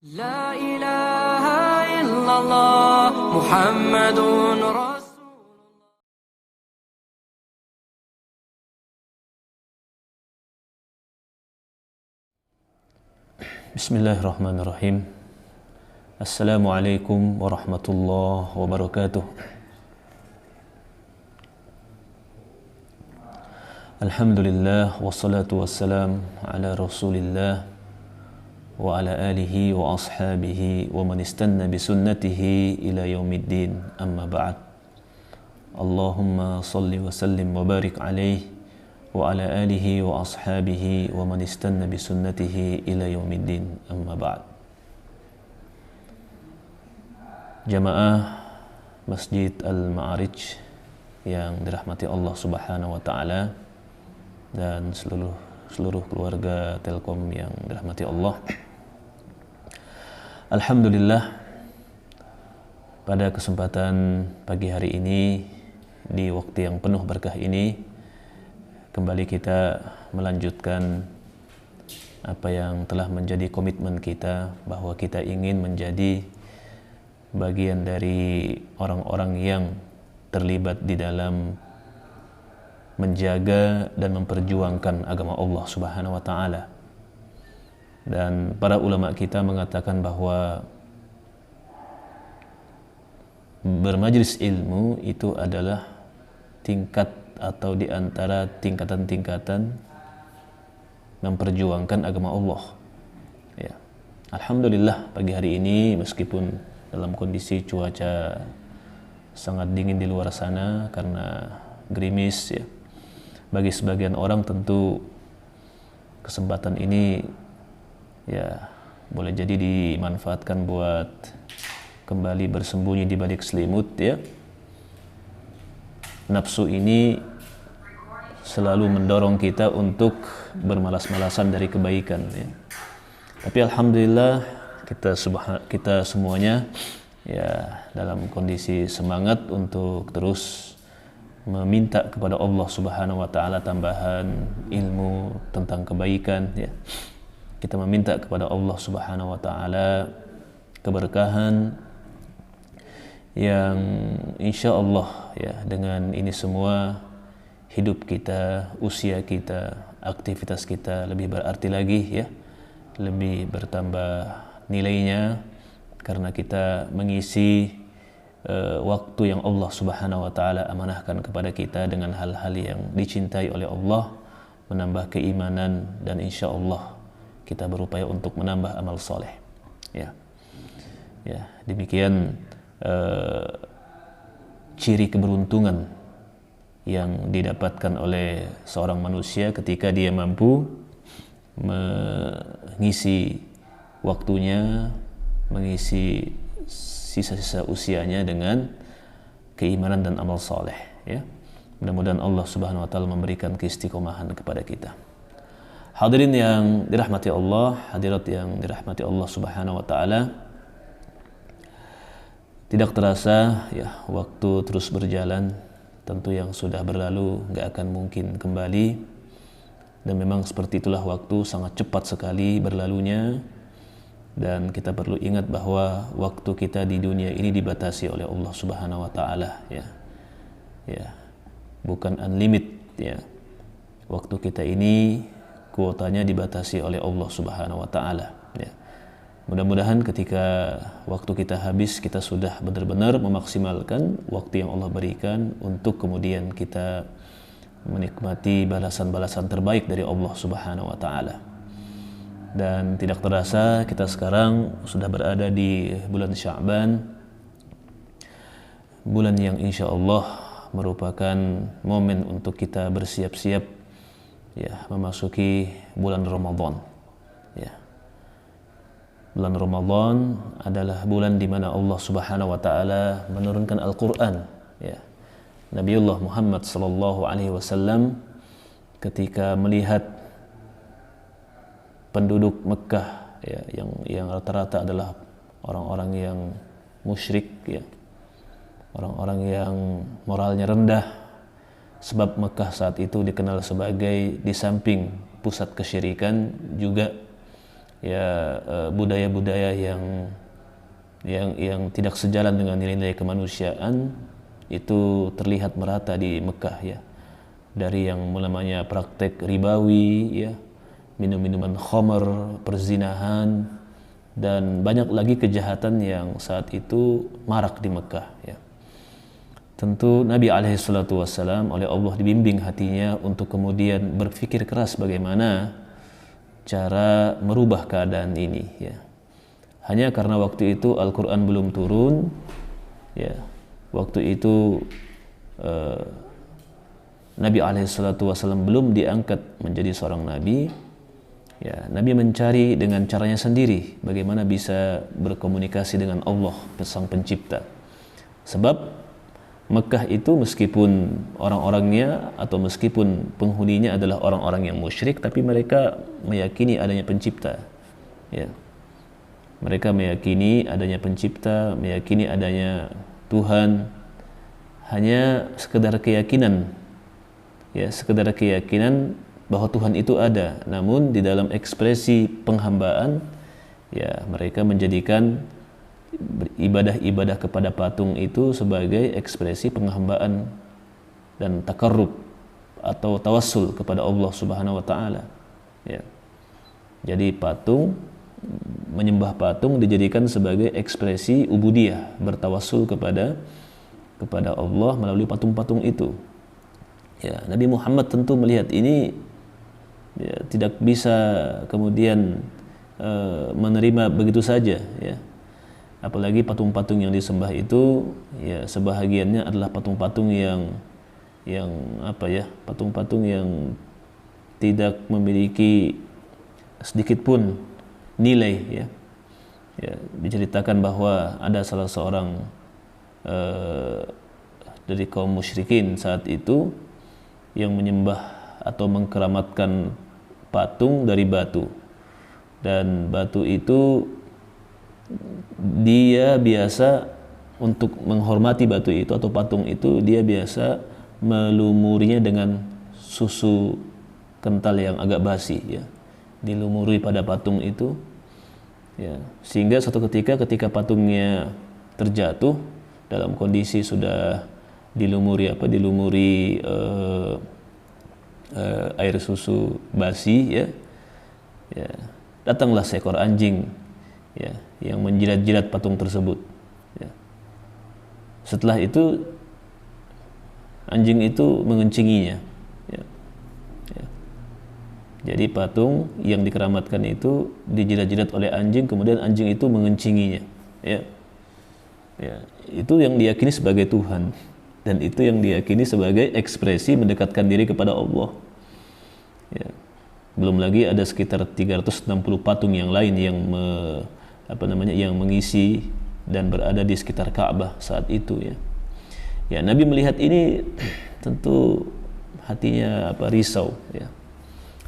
لا إله إلا الله محمد رسول. Bismillahirrahmanirrahim. Assalamualaikum warahmatullahi wabarakatuh. Alhamdulillah wassalatu wassalam ala Rasulillah wa ala alihi wa ashabihi wa man istanna bi sunnatihi ila yaumiddin, amma ba'd. Allahumma salli wa sallim wa barik alaihi wa ala alihi wa ashabihi wa man istanna bi sunnatihi ila yaumiddin, amma ba'd. Jamaah Masjid Al-Ma'arij yang dirahmati Allah Subhanahu wa taala dan seluruh keluarga Telkom yang dirahmati Allah. Alhamdulillah, pada kesempatan pagi hari ini, di waktu yang penuh berkah ini, kembali kita melanjutkan apa yang telah menjadi komitmen kita, bahwa kita ingin menjadi bagian dari orang-orang yang terlibat di dalam menjaga dan memperjuangkan agama Allah Subhanahu wa taala. Dan para ulama kita mengatakan bahwa bermajlis ilmu itu adalah tingkat atau di antara tingkatan-tingkatan memperjuangkan agama Allah. Ya. Alhamdulillah, pagi hari ini meskipun dalam kondisi cuaca sangat dingin di luar sana karena gerimis, ya, bagi sebagian orang tentu kesempatan ini ya boleh jadi dimanfaatkan buat kembali bersembunyi di balik selimut, ya. Nafsu ini selalu mendorong kita untuk bermalas-malasan dari kebaikan, ya. Tapi alhamdulillah kita semuanya ya dalam kondisi semangat untuk terus meminta kepada Allah Subhanahu wa taala tambahan ilmu tentang kebaikan, ya. Kita meminta kepada Allah Subhanahu wa taala keberkahan yang insya Allah, ya, dengan ini semua hidup kita, usia kita, aktivitas kita lebih berarti lagi, ya, lebih bertambah nilainya karena kita mengisi waktu yang Allah Subhanahu wa taala amanahkan kepada kita dengan hal-hal yang dicintai oleh Allah, menambah keimanan, dan insya Allah kita berupaya untuk menambah amal soleh, ya. Ya, demikian ciri keberuntungan yang didapatkan oleh seorang manusia ketika dia mampu mengisi waktunya, mengisi sisa-sisa usianya dengan keimanan dan amal soleh, ya. Mudah-mudahan Allah Subhanahu wa taala memberikan keistiqomahan kepada kita. Hadirin yang dirahmati Allah, hadirat yang dirahmati Allah Subhanahu wa taala, tidak terasa, ya, waktu terus berjalan. Tentu yang sudah berlalu gak akan mungkin kembali, dan memang seperti itulah waktu, sangat cepat sekali berlalunya. Dan kita perlu ingat bahwa waktu kita di dunia ini dibatasi oleh Allah Subhanahu wa taala, ya. Ya, bukan unlimited, ya. Waktu kita ini kuotanya dibatasi oleh Allah Subhanahu wa taala, ya. Mudah-mudahan ketika waktu kita habis, kita sudah benar-benar memaksimalkan waktu yang Allah berikan untuk kemudian kita menikmati balasan-balasan terbaik dari Allah Subhanahu wa taala. Dan tidak terasa kita sekarang sudah berada di bulan Sya'ban, bulan yang insya Allah merupakan momen untuk kita bersiap-siap, ya, memasuki bulan Ramadan, ya. Bulan Ramadan adalah bulan di mana Allah Subhanahu wa taala menurunkan Al-Qur'an, ya. Nabiullah Muhammad sallallahu alaihi wasallam ketika melihat penduduk Mekah, ya, yang rata-rata adalah orang-orang yang musyrik, ya. Orang-orang yang moralnya rendah, sebab Mekah saat itu dikenal sebagai, di samping pusat kesyirikan, juga budaya-budaya yang tidak sejalan dengan nilai-nilai kemanusiaan itu terlihat merata di Mekah ya. Dari yang namanya praktek ribawi ya, minum-minuman khamr, perzinahan, dan banyak lagi kejahatan yang saat itu marak di Mekah ya. Tentu Nabi SAW oleh Allah dibimbing hatinya untuk kemudian berpikir keras bagaimana cara merubah keadaan ini ya. Hanya karena waktu itu Al-Quran belum turun ya. Waktu itu Nabi SAW belum diangkat menjadi seorang nabi ya. Nabi mencari dengan caranya sendiri bagaimana bisa berkomunikasi dengan Allah Sang Pencipta. Sebab Mekah itu meskipun orang-orangnya atau meskipun penghuninya adalah orang-orang yang musyrik, tapi mereka meyakini adanya pencipta ya. Mereka meyakini adanya pencipta, meyakini adanya Tuhan. Hanya sekedar keyakinan ya, sekedar keyakinan bahwa Tuhan itu ada. Namun di dalam ekspresi penghambaan ya, mereka menjadikan ibadah-ibadah kepada patung itu sebagai ekspresi penghambaan dan takarrub atau tawassul kepada Allah Subhanahu wa taala ya. Jadi menyembah patung dijadikan sebagai ekspresi ubudiyah, bertawassul kepada Allah melalui patung-patung itu ya. Nabi Muhammad tentu melihat ini ya, tidak bisa kemudian menerima begitu saja ya. Apalagi patung-patung yang disembah itu ya sebahagiannya adalah patung-patung yang patung-patung yang tidak memiliki sedikit pun nilai ya. Diceritakan bahwa ada salah seorang dari kaum musyrikin saat itu yang menyembah atau mengkeramatkan patung dari batu, dan batu itu dia biasa untuk menghormati batu itu atau patung itu, dia biasa melumurinya dengan susu kental yang agak basi ya, dilumuri pada patung itu ya, sehingga suatu ketika patungnya terjatuh dalam kondisi sudah dilumuri air susu basi ya, datanglah seekor anjing ya, yang menjilat-jilat patung tersebut ya. Setelah itu anjing itu mengencinginya ya. Jadi patung yang dikeramatkan itu dijilat-jilat oleh anjing, kemudian anjing itu mengencinginya ya. Itu yang diyakini sebagai Tuhan, dan itu yang diyakini sebagai ekspresi mendekatkan diri kepada Allah ya. Belum lagi ada sekitar 360 patung yang lain yang yang mengisi dan berada di sekitar Ka'bah saat itu ya. Ya, Nabi melihat ini tentu hatinya risau ya.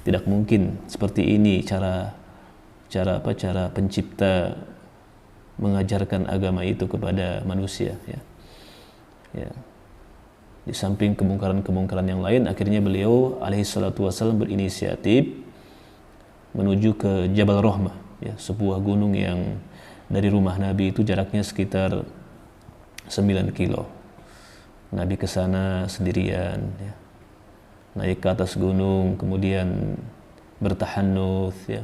Tidak mungkin seperti ini cara pencipta mengajarkan agama itu kepada manusia ya. Di samping kemungkaran-kemungkaran yang lain, akhirnya beliau alaihissalatu wassalam berinisiatif menuju ke Jabal Rahmah ya, sebuah gunung yang dari rumah Nabi itu jaraknya sekitar 9 kilo. Nabi ke sana sendirian ya. Naik ke atas gunung, kemudian bertahannuts ya.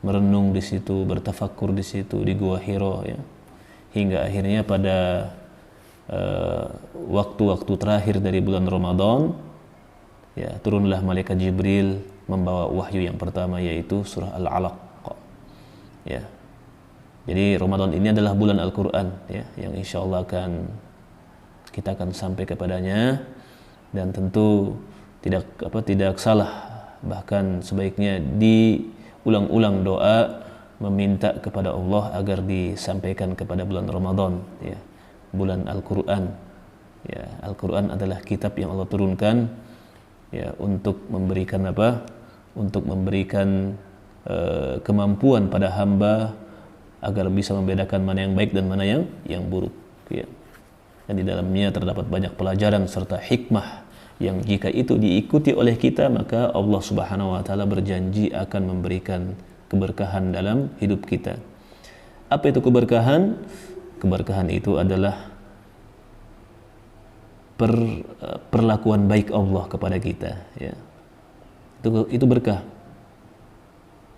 Merenung di situ, bertafakkur di situ di Gua Hira ya. Hingga akhirnya pada waktu-waktu terakhir dari bulan Ramadan ya, turunlah malaikat Jibril membawa wahyu yang pertama, yaitu surah Al-Alaq ya. Jadi Ramadan ini adalah bulan Al-Quran ya, yang insyaallah kita akan sampai kepadanya, dan tentu tidak salah, bahkan sebaiknya diulang-ulang doa meminta kepada Allah agar disampaikan kepada bulan Ramadan ya, bulan Al-Quran ya. Al-Quran adalah kitab yang Allah turunkan ya, untuk memberikan kemampuan pada hamba agar bisa membedakan mana yang baik dan mana yang buruk ya. Dan di dalamnya terdapat banyak pelajaran serta hikmah yang jika itu diikuti oleh kita, maka Allah Subhanahu wa taala berjanji akan memberikan keberkahan dalam hidup kita. Apa itu keberkahan? Keberkahan itu adalah perlakuan baik Allah kepada kita, ya. Itu berkah.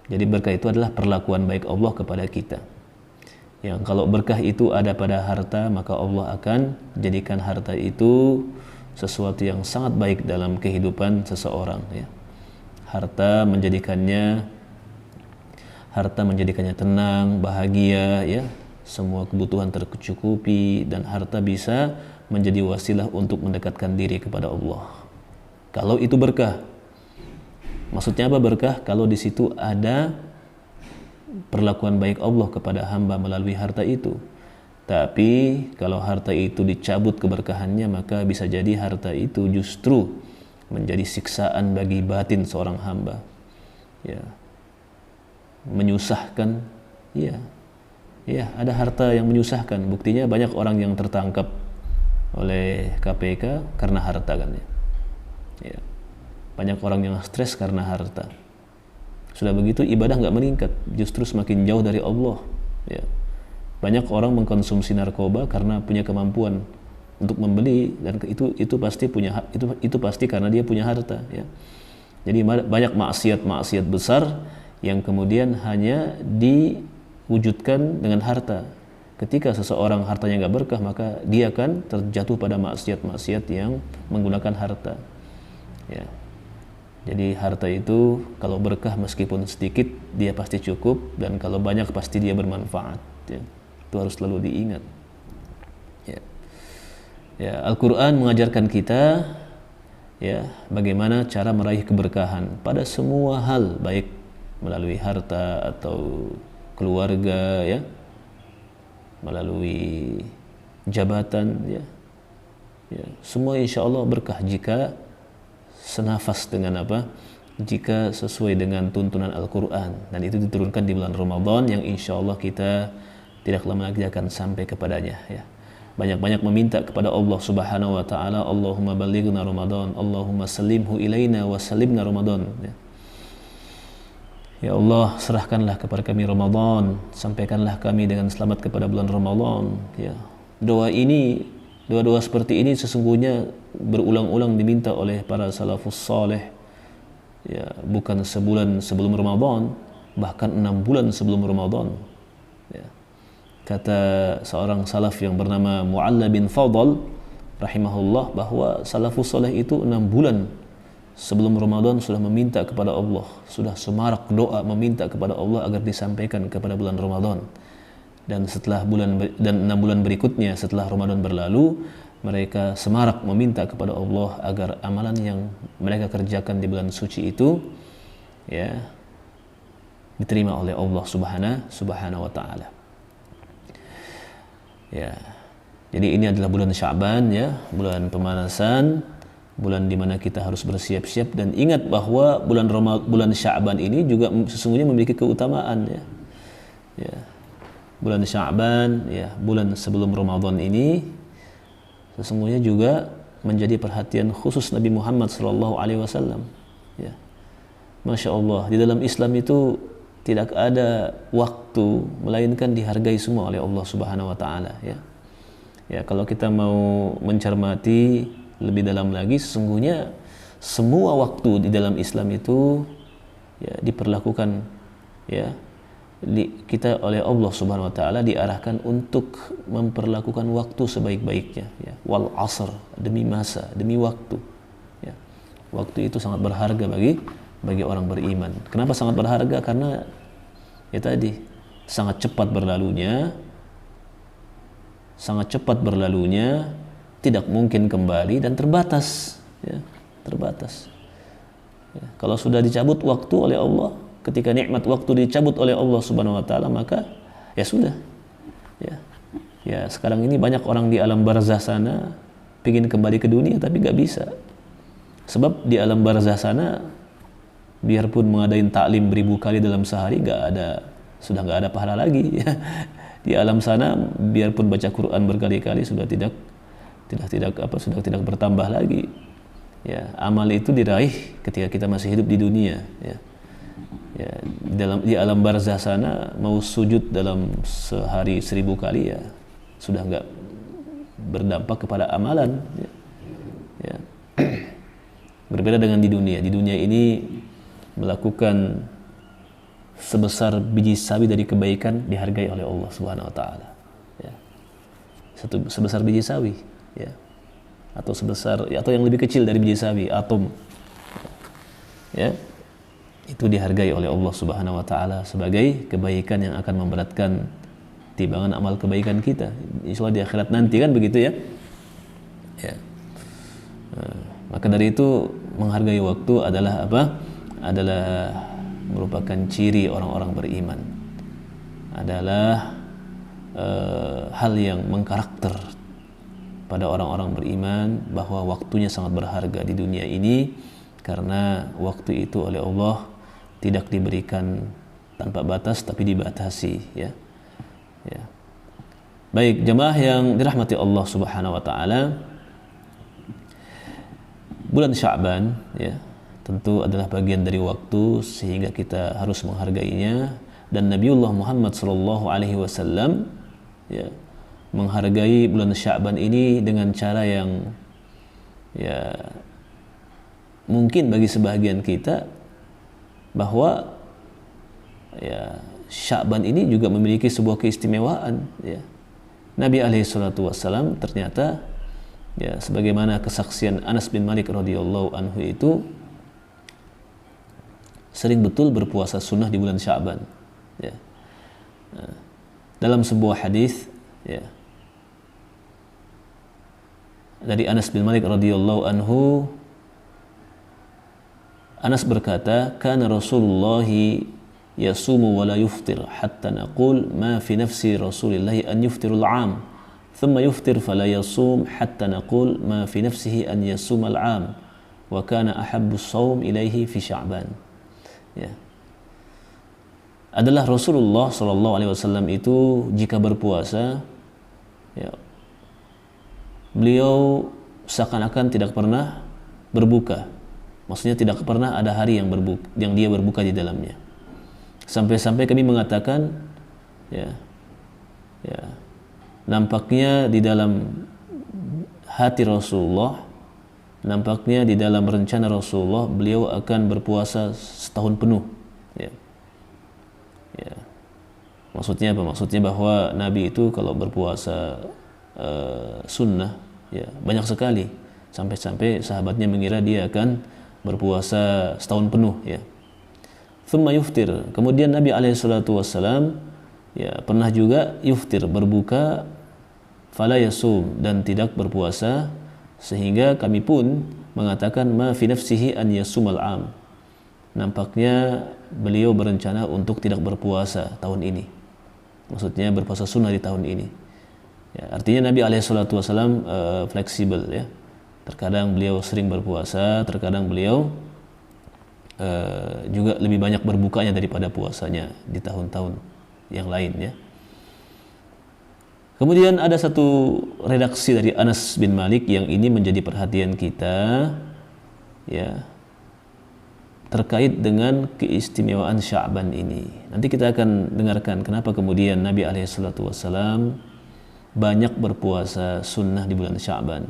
Jadi berkah itu adalah perlakuan baik Allah kepada kita. Yang kalau berkah itu ada pada harta, maka Allah akan jadikan harta itu sesuatu yang sangat baik dalam kehidupan seseorang, ya. Harta menjadikannya tenang, bahagia, ya. Semua kebutuhan tercukupi, dan harta bisa menjadi wasilah untuk mendekatkan diri kepada Allah. Kalau itu berkah. Maksudnya apa berkah? Kalau di situ ada perlakuan baik Allah kepada hamba melalui harta itu. Tapi kalau harta itu dicabut keberkahannya, maka bisa jadi harta itu justru menjadi siksaan bagi batin seorang hamba, ya. Menyusahkan, ya. Ya, ada harta yang menyusahkan. Buktinya banyak orang yang tertangkap oleh KPK karena harta, kan, ya. Ya. Banyak orang yang stres karena harta. Sudah begitu ibadah nggak meningkat, justru semakin jauh dari Allah, ya. Banyak orang mengkonsumsi narkoba karena punya kemampuan untuk membeli, dan itu pasti karena dia punya harta, ya. Jadi banyak maksiat besar yang kemudian hanya diwujudkan dengan harta. Ketika seseorang hartanya nggak berkah, maka dia akan terjatuh pada maksiat yang menggunakan harta, ya. Jadi harta itu kalau berkah meskipun sedikit dia pasti cukup, dan kalau banyak pasti dia bermanfaat, ya. Itu harus selalu diingat, ya. Ya, Al-Quran mengajarkan kita, ya, bagaimana cara meraih keberkahan pada semua hal, baik melalui harta atau keluarga, ya, melalui jabatan, ya. Ya, semua insya Allah berkah jika senafas dengan apa? Jika sesuai dengan tuntunan Al-Quran, dan itu diturunkan di bulan Ramadan yang insya Allah kita tidak lama lagi akan sampai kepadanya, ya. Banyak-banyak meminta kepada Allah Subhanahu wa taala, Allahumma balighna Ramadan, Allahumma salimhu ilaina wa salimna Ramadan, ya. Ya Allah, serahkanlah kepada kami Ramadan, sampaikanlah kami dengan selamat kepada bulan Ramadan, ya. Doa seperti ini sesungguhnya berulang-ulang diminta oleh para salafus saleh, ya, bukan sebulan sebelum Ramadan, bahkan 6 bulan sebelum Ramadan, ya. Kata seorang salaf yang bernama Mu'alla bin Fadl rahimahullah, bahwa salafus saleh itu 6 bulan sebelum Ramadan sudah meminta kepada Allah, sudah semarak doa meminta kepada Allah agar disampaikan kepada bulan Ramadan. Dan 6 bulan berikutnya setelah Ramadan berlalu, mereka semarak meminta kepada Allah agar amalan yang mereka kerjakan di bulan suci itu, ya, diterima oleh Allah Subhanahu wa taala. Ya. Jadi ini adalah bulan Sya'ban, ya, bulan pemanasan, bulan di mana kita harus bersiap-siap, dan ingat bahwa bulan Sya'ban ini juga sesungguhnya memiliki keutamaan, ya. Ya. Bulan Sya'ban, ya, bulan sebelum Ramadan ini sesungguhnya juga menjadi perhatian khusus Nabi Muhammad SAW, ya. Masya Allah, di dalam Islam itu tidak ada waktu melainkan dihargai semua oleh Allah Subhanahu wa taala, ya. Ya, kalau kita mau mencermati lebih dalam lagi, sesungguhnya semua waktu di dalam Islam itu, ya, diperlakukan, ya, kita oleh Allah Subhanahu wa taala diarahkan untuk memperlakukan waktu sebaik-baiknya, ya. Wal asr, demi masa, demi waktu, ya. Waktu itu sangat berharga bagi orang beriman. Kenapa sangat berharga? Karena ya tadi sangat cepat berlalunya, tidak mungkin kembali, dan terbatas, ya, terbatas. Ya, kalau sudah dicabut waktu oleh Allah, ketika nikmat waktu dicabut oleh Allah Subhanahu wa taala, maka ya sudah. Ya. Ya, sekarang ini banyak orang di alam barzah sana pingin kembali ke dunia tapi nggak bisa. Sebab di alam barzah sana biarpun mengadain taklim 1000 kali dalam sehari sudah nggak ada pahala lagi, ya. Di alam sana biarpun baca Quran berkali-kali sudah tidak bertambah lagi. Ya, amal itu diraih ketika kita masih hidup di dunia, ya. ya di alam barzah sana mau sujud dalam sehari 1000 kali ya sudah nggak berdampak kepada amalan ya. Ya. Berbeda dengan di dunia. Di dunia ini melakukan sebesar biji sawi dari kebaikan dihargai oleh Allah Subhanahu wa taala. Ya. Sebesar biji sawi ya. Atau yang lebih kecil dari biji sawi, atom. Ya. Itu dihargai oleh Allah Subhanahu wa taala sebagai kebaikan yang akan memberatkan timbangan amal kebaikan kita. Insyaallah di akhirat nanti kan begitu ya. Ya. Maka dari itu menghargai waktu adalah apa? Adalah merupakan ciri orang-orang beriman. Adalah hal yang mengkarakter pada orang-orang beriman bahwa waktunya sangat berharga di dunia ini karena waktu itu oleh Allah tidak diberikan tanpa batas tapi dibatasi ya. Ya. Baik, jemaah yang dirahmati Allah Subhanahu wa taala, bulan Sya'ban ya tentu adalah bagian dari waktu sehingga kita harus menghargainya, dan Nabiullah Muhammad sallallahu alaihi wasallam ya menghargai bulan Sya'ban ini dengan cara yang ya mungkin bagi sebahagian kita bahwa ya Sya'ban ini juga memiliki sebuah keistimewaan ya. Nabi alaihi salatu wassalam ternyata ya sebagaimana kesaksian Anas bin Malik radhiyallahu anhu itu sering betul berpuasa sunnah di bulan Sya'ban ya. Dalam sebuah hadis ya dari Anas bin Malik radhiyallahu anhu, Anas berkata, "Kana Rasulullah yasumu wa la yuftir hatta naqul ma fi nafsi Rasulillah an yuftirul 'am, thumma yuftir fala yasum hatta naqul ma fi nafsihi an yasumal 'am, wa kana ahabbu as-shaum ilaihi fi Sya'ban." Ya. Adalah Rasulullah sallallahu alaihi wasallam itu jika berpuasa ya beliau seakan-akan tidak pernah berbuka. Maksudnya tidak pernah ada hari yang dia berbuka di dalamnya. Sampai-sampai kami mengatakan ya nampaknya di dalam hati Rasulullah, nampaknya di dalam rencana Rasulullah beliau akan berpuasa setahun penuh ya. Ya. Maksudnya apa? Maksudnya bahwa Nabi itu kalau berpuasa sunnah ya banyak sekali, sampai-sampai sahabatnya mengira dia akan berpuasa setahun penuh ya. Thumma yuftir, kemudian Nabi alaihi salatu wassalam ya pernah juga yuftir, berbuka, fala yasum, dan tidak berpuasa, sehingga kami pun mengatakan ma fi nafsihi an yasumal am, nampaknya beliau berencana untuk tidak berpuasa tahun ini, maksudnya berpuasa sunnah di tahun ini ya. Artinya Nabi alaihi salatu wassalam fleksibel ya. Terkadang beliau sering berpuasa, terkadang beliau juga lebih banyak berbukanya daripada puasanya di tahun-tahun yang lain ya. Kemudian ada satu redaksi dari Anas bin Malik yang ini menjadi perhatian kita ya, terkait dengan keistimewaan Sya'ban ini. Nanti kita akan dengarkan kenapa kemudian Nabi alaihi salatu wassalam banyak berpuasa sunnah di bulan Sya'ban.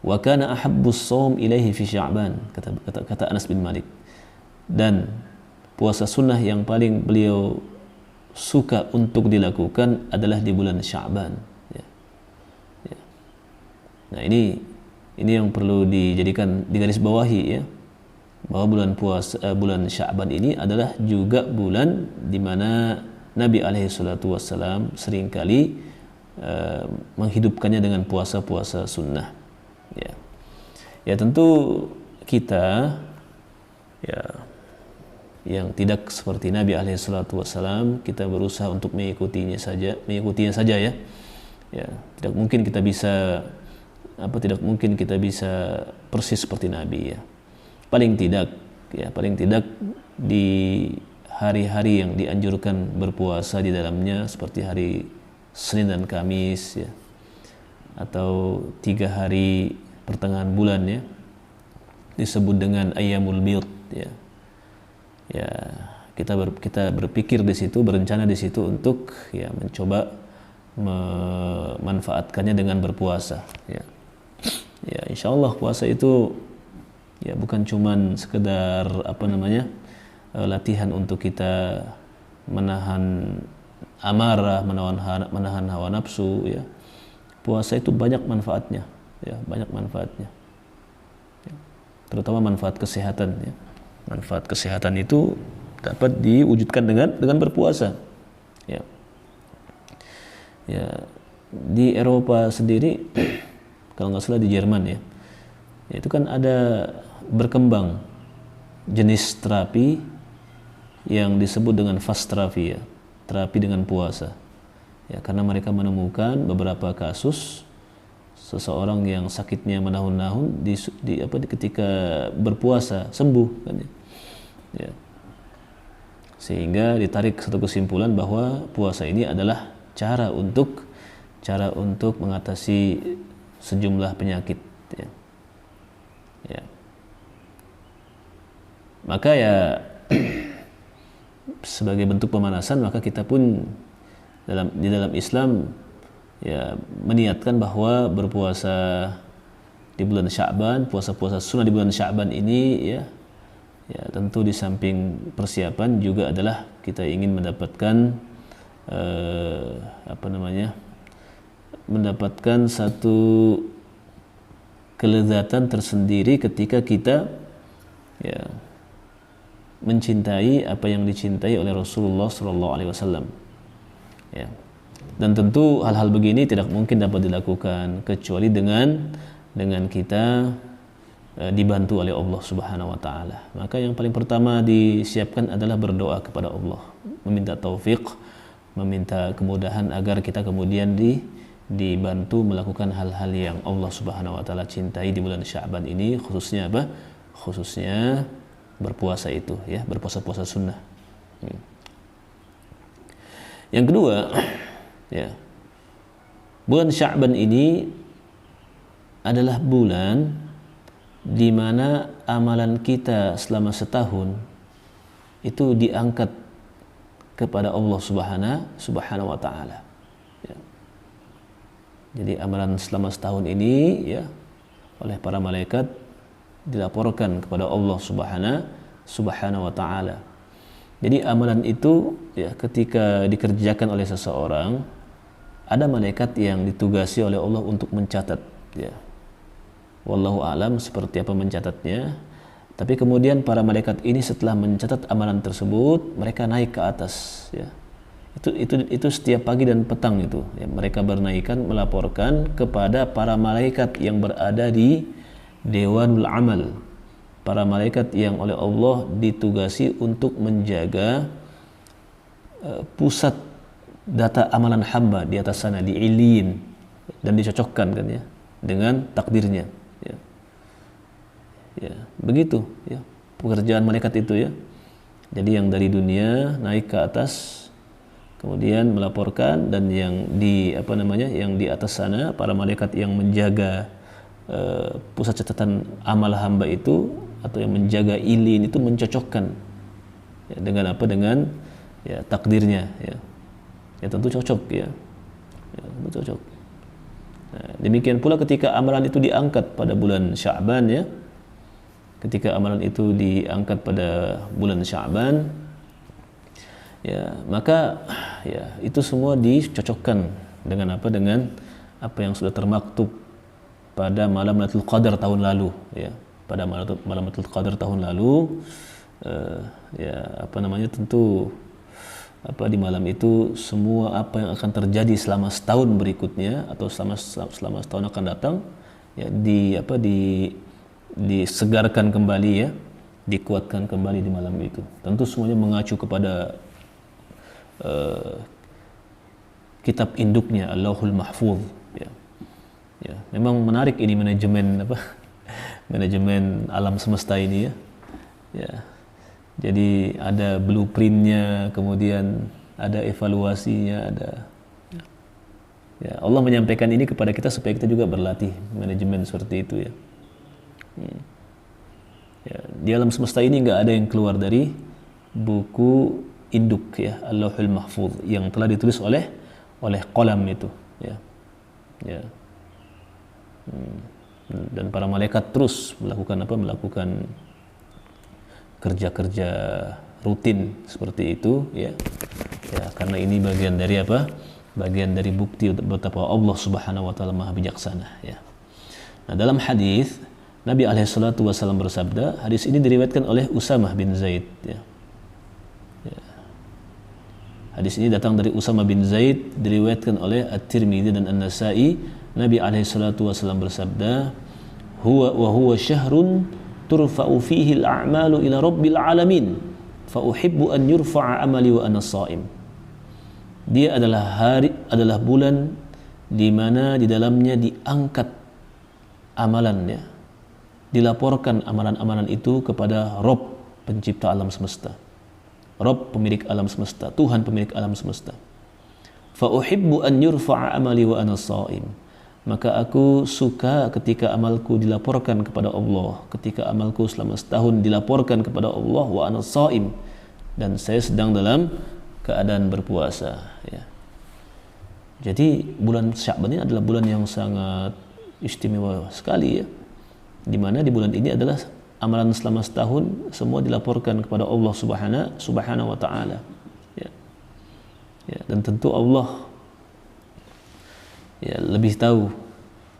Wa kana ahabbus shaum ilaihi fi Sya'ban, kata Anas bin Malik, dan puasa sunnah yang paling beliau suka untuk dilakukan adalah di bulan Sya'ban ya. Ya. Nah ini yang perlu dijadikan digarisbawahi ya, bahwa bulan Sya'ban ini adalah juga bulan di mana Nabi alaihi salatu wassalam seringkali menghidupkannya dengan puasa-puasa sunnah ya. Ya tentu kita ya yang tidak seperti Nabi alaihi salatu wassalam, kita berusaha untuk mengikutinya saja ya. Ya, tidak mungkin kita bisa persis seperti Nabi ya. Paling tidak di hari-hari yang dianjurkan berpuasa di dalamnya seperti hari Senin dan Kamis ya, atau 3 hari pertengahan bulan ya, disebut dengan Ayyamul Bid ya. Ya, kita berpikir di situ, berencana di situ untuk ya mencoba memanfaatkannya dengan berpuasa. Ya, ya insya Allah puasa itu ya bukan cuman sekedar latihan untuk kita menahan amarah, menahan hawa nafsu. Ya, puasa itu banyak manfaatnya, ya banyak manfaatnya. Ya, terutama manfaat kesehatan. Ya. Manfaat kesehatan itu dapat diwujudkan dengan berpuasa. Ya. Ya, di Eropa sendiri, kalau nggak salah di Jerman ya, itu kan ada berkembang jenis terapi yang disebut dengan fast terapi ya, terapi dengan puasa. Ya, karena mereka menemukan beberapa kasus seseorang yang sakitnya menahun-nahun ketika berpuasa sembuh kan ya. Ya. Sehingga ditarik satu kesimpulan bahwa puasa ini adalah cara untuk mengatasi sejumlah penyakit ya. Ya. Maka ya sebagai bentuk pemanasan maka kita pun di dalam Islam ya meniatkan bahwa berpuasa di bulan Sya'ban, puasa-puasa sunnah di bulan Sya'ban ini ya tentu di samping persiapan juga adalah kita ingin mendapatkan mendapatkan satu kelezatan tersendiri ketika kita ya mencintai apa yang dicintai oleh Rasulullah SAW. Ya. Dan tentu hal-hal begini tidak mungkin dapat dilakukan kecuali dengan kita dibantu oleh Allah Subhanahu wa taala. Maka yang paling pertama disiapkan adalah berdoa kepada Allah, meminta taufik, meminta kemudahan agar kita kemudian dibantu melakukan hal-hal yang Allah Subhanahu wa taala cintai di bulan Sya'ban ini, khususnya apa? Khususnya berpuasa itu ya, berpuasa-puasa sunnah. Yang kedua, ya. Bulan Sya'ban ini adalah bulan di mana amalan kita selama setahun itu diangkat kepada Allah Subhanahu wa taala. Ya. Jadi amalan selama setahun ini ya oleh para malaikat dilaporkan kepada Allah Subhanahu wa taala. Jadi amalan itu ya ketika dikerjakan oleh seseorang, ada malaikat yang ditugasi oleh Allah untuk mencatat ya. Wallahu a'lam seperti apa mencatatnya. Tapi kemudian para malaikat ini setelah mencatat amalan tersebut, mereka naik ke atas ya. Itu setiap pagi dan petang itu ya, mereka bernaikan melaporkan kepada para malaikat yang berada di Dewanul Amal. Para malaikat yang oleh Allah ditugasi untuk menjaga pusat data amalan hamba di atas sana, di Iliyin, dan dicocokkan kan ya dengan takdirnya ya. Ya, begitu ya pekerjaan malaikat itu ya. Jadi yang dari dunia naik ke atas kemudian melaporkan, dan yang yang di atas sana para malaikat yang menjaga pusat catatan amal hamba itu atau yang menjaga Iliyin itu mencocokkan ya, dengan ya takdirnya ya. Ya tentu cocok ya. Ya tentu cocok. Nah, demikian pula ketika amalan itu diangkat pada bulan Sya'ban ya. Ketika amalan itu diangkat pada bulan Sya'ban ya, maka ya itu semua dicocokkan dengan apa yang sudah termaktub pada malam Lailatul Qadar tahun lalu ya. Pada malam Lailatul Qadar tahun lalu tentu di malam itu semua apa yang akan terjadi selama setahun berikutnya atau selama setahun akan datang ya disegarkan kembali ya, dikuatkan kembali di malam itu. Tentu semuanya mengacu kepada kitab induknya Allahul Mahfuz ya. Ya, memang menarik ini manajemen alam semesta ini ya. Ya. Jadi ada blueprintnya, kemudian ada evaluasinya, ya Allah menyampaikan ini kepada kita supaya kita juga berlatih manajemen seperti itu ya. Ya, di alam semesta ini nggak ada yang keluar dari buku induk ya, Al-Lauhul Mahfuz yang telah ditulis oleh qalam itu ya. Ya. Dan para malaikat terus melakukan kerja-kerja rutin seperti itu ya. Ya, karena ini bagian dari apa? Bagian dari bukti betapa Allah Subhanahu wa taala Maha bijaksana ya. Nah, dalam hadis Nabi alaihi salatu wasallam bersabda, hadis ini diriwayatkan oleh Usamah bin Zaid ya. Ya. Hadis ini datang dari Usamah bin Zaid, diriwayatkan oleh At-Tirmidzi dan An-Nasa'i. Nabi alaihi salatu wasallam bersabda, huwa syahrun turfa'u fihi al-a'malu ila rabbil alamin fa uhibbu an yurfa'a amali wa ana sha'im. Dia adalah bulan di mana di dalamnya diangkat amalannya, dilaporkan amalan-amalan itu kepada Rabb pencipta alam semesta, Rabb pemilik alam semesta, Tuhan pemilik alam semesta. Fa uhibbu an yurfa'a amali wa ana sha'im. Maka aku suka ketika amalku dilaporkan kepada Allah, ketika amalku selama setahun dilaporkan kepada Allah wa ana sha'im, dan saya sedang dalam keadaan berpuasa ya. Jadi bulan Sya'ban ini adalah bulan yang sangat istimewa sekali ya, di mana di bulan ini adalah amalan selama setahun semua dilaporkan kepada Allah Subhanahu wa taala ya. Ya, dan tentu Allah ya lebih tahu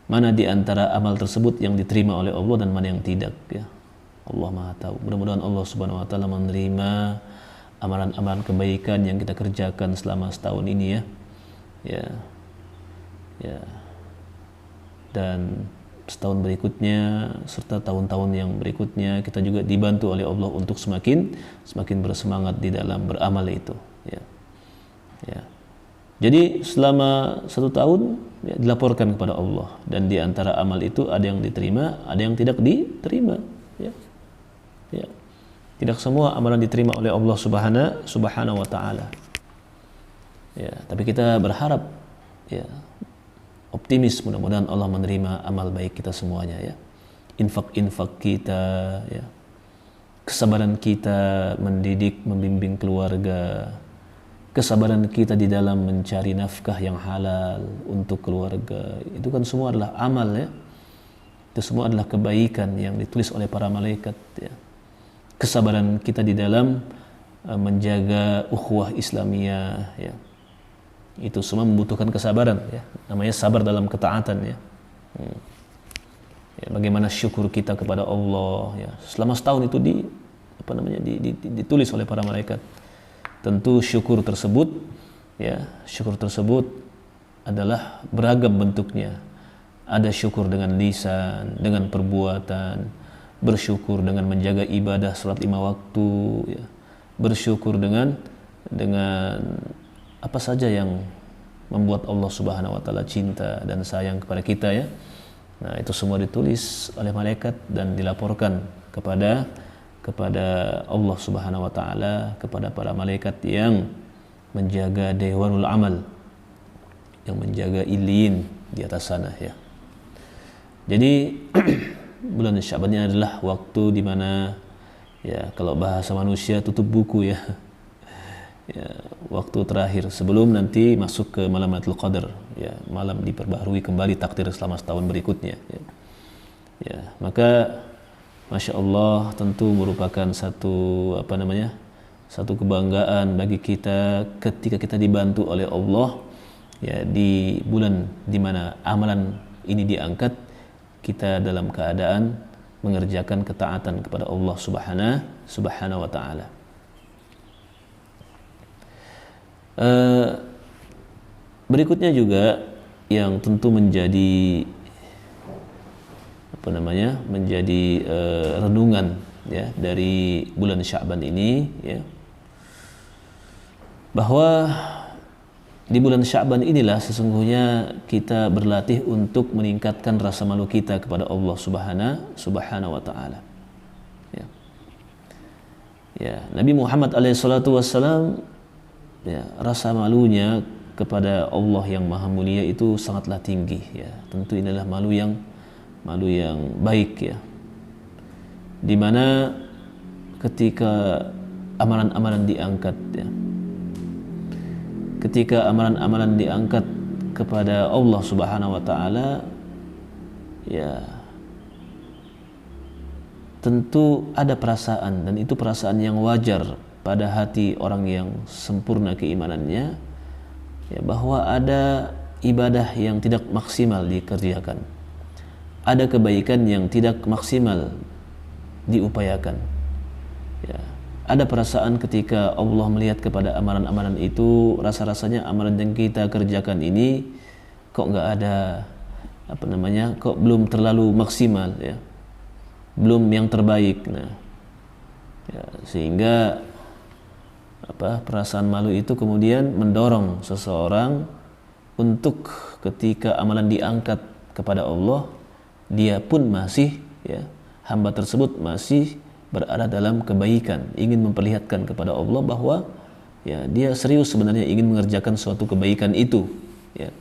mana di antara amal tersebut yang diterima oleh Allah dan mana yang tidak ya. Allah Maha tahu. Mudah-mudahan Allah Subhanahu wa taala menerima amalan-amalan kebaikan yang kita kerjakan selama setahun ini ya. Ya. Ya. Dan setahun berikutnya serta tahun-tahun yang berikutnya kita juga dibantu oleh Allah untuk semakin bersemangat di dalam beramal itu ya. Ya. Jadi selama 1 tahun ya, dilaporkan kepada Allah, dan di antara amal itu ada yang diterima, ada yang tidak diterima ya. Ya. Tidak semua amalan diterima oleh Allah Subhanahu wa taala. Ya, tapi kita berharap ya, optimis, mudah-mudahan Allah menerima amal baik kita semuanya ya. Infak kita ya. Kesabaran kita mendidik, membimbing keluarga, kesabaran kita di dalam mencari nafkah yang halal untuk keluarga, itu kan semua adalah amal ya. Itu semua adalah kebaikan yang ditulis oleh para malaikat ya. Kesabaran kita di dalam menjaga ukhuwah Islamiyah ya. Itu semua membutuhkan kesabaran ya. Namanya sabar dalam ketaatan ya. Ya, bagaimana syukur kita kepada Allah ya. Selama setahun itu ditulis oleh para malaikat. Tentu syukur tersebut adalah beragam bentuknya. Ada syukur dengan lisan, dengan perbuatan, bersyukur dengan menjaga ibadah salat 5 waktu ya. Bersyukur dengan apa saja yang membuat Allah Subhanahu wa taala cinta dan sayang kepada kita ya. Nah, itu semua ditulis oleh malaikat dan dilaporkan kepada Allah Subhanahu wa taala, kepada para malaikat yang menjaga Dewanul Amal, yang menjaga ilin di atas sana ya. Jadi bulan Sya'ban ini adalah waktu di mana ya, kalau bahasa manusia tutup buku ya. Ya, waktu terakhir sebelum nanti masuk ke malam Lailatul Qadar ya, malam diperbaharui kembali takdir selama setahun berikutnya ya. Ya, maka Masya Allah tentu merupakan satu kebanggaan bagi kita ketika kita dibantu oleh Allah ya, di bulan di mana amalan ini diangkat, kita dalam keadaan mengerjakan ketaatan kepada Allah Subhanahu wa taala. Berikutnya juga yang tentu menjadi renungan ya dari bulan Sya'ban ini ya, bahwa di bulan Sya'ban inilah sesungguhnya kita berlatih untuk meningkatkan rasa malu kita kepada Allah Subhanahu wa taala ya. Ya, Nabi Muhammad SAW ya, rasa malunya kepada Allah yang Maha Mulia itu sangatlah tinggi ya. Tentu inilah malu yang baik ya, dimana ketika amalan-amalan diangkat, ya. Ketika amalan-amalan diangkat kepada Allah Subhanahu wa taala, ya tentu ada perasaan, dan itu perasaan yang wajar pada hati orang yang sempurna keimanannya, ya, bahwa ada ibadah yang tidak maksimal dikerjakan, ada kebaikan yang tidak maksimal diupayakan, ya. Ada perasaan ketika Allah melihat kepada amalan-amalan itu, rasa-rasanya amalan yang kita kerjakan ini kok nggak ada kok belum terlalu maksimal, ya, belum yang terbaik. Nah, ya, sehingga perasaan malu itu kemudian mendorong seseorang untuk ketika amalan diangkat kepada Allah, dia pun masih, ya, hamba tersebut masih berada dalam kebaikan, ingin memperlihatkan kepada Allah bahwa, ya, dia serius sebenarnya ingin mengerjakan suatu kebaikan itu, ya.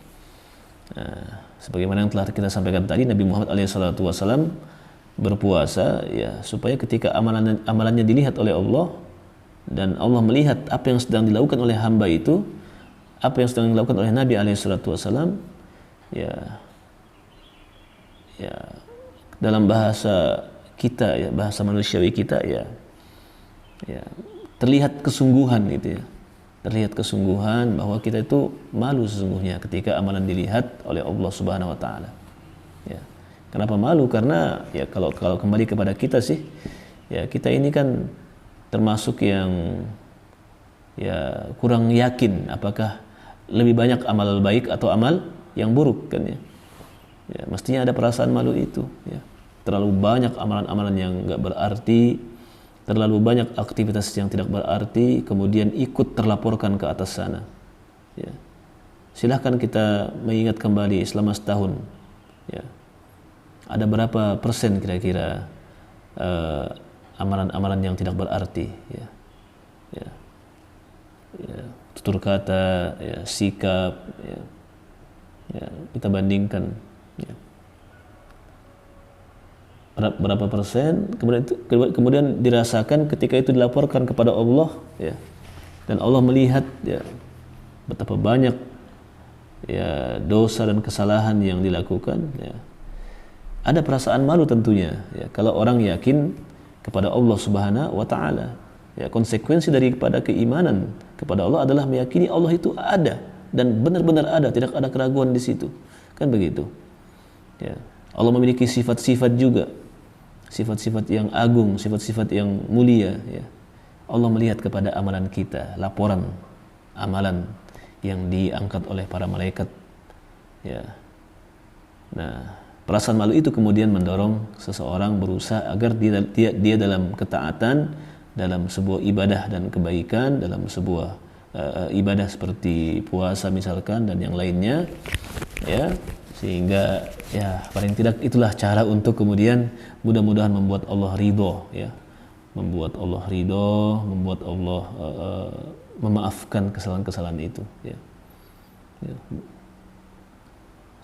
Nah, sebagaimana yang telah kita sampaikan tadi, Nabi Muhammad SAW berpuasa, ya, supaya ketika amalannya dilihat oleh Allah dan Allah melihat apa yang sedang dilakukan oleh hamba itu, apa yang sedang dilakukan oleh Nabi SAW, ya dalam bahasa kita, ya, bahasa manusiawi kita, ya terlihat kesungguhan gitu, ya. Terlihat kesungguhan bahwa kita itu malu sesungguhnya ketika amalan dilihat oleh Allah Subhanahu wa taala. Ya. Kenapa malu? Karena, ya, kalau kembali kepada kita sih, ya, kita ini kan termasuk yang, ya, kurang yakin apakah lebih banyak amal baik atau amal yang buruk, kan, ya. Ya, mestinya ada perasaan malu itu, ya. Terlalu banyak amalan-amalan yang enggak berarti, terlalu banyak aktivitas yang tidak berarti, kemudian ikut terlaporkan ke atas sana, ya. Silahkan kita mengingat kembali selama setahun, ya, ada berapa persen kira-kira amalan-amalan yang tidak berarti, ya, tutur kata, ya, sikap, ya, kita bandingkan, ya. Berapa persen kemudian dirasakan ketika itu dilaporkan kepada Allah, ya, dan Allah melihat, ya, betapa banyak, ya, dosa dan kesalahan yang dilakukan, ya. Ada perasaan malu tentunya, ya, kalau orang yakin kepada Allah Subhanahu wa taala. Ya, konsekuensi daripada keimanan kepada Allah adalah meyakini Allah itu ada dan benar-benar ada, tidak ada keraguan di situ, kan begitu, ya. Allah memiliki sifat-sifat juga, sifat-sifat yang agung, sifat-sifat yang mulia, ya. Allah melihat kepada amalan kita, laporan amalan yang diangkat oleh para malaikat, ya. Nah, perasaan malu itu kemudian mendorong seseorang berusaha agar dia dalam ketaatan, dalam sebuah ibadah dan kebaikan, dalam sebuah ibadah seperti puasa misalkan dan yang lainnya, ya, sehingga, ya, paling tidak itulah cara untuk kemudian mudah-mudahan membuat Allah ridho, ya, membuat Allah ridho, membuat Allah memaafkan kesalahan-kesalahan itu, ya.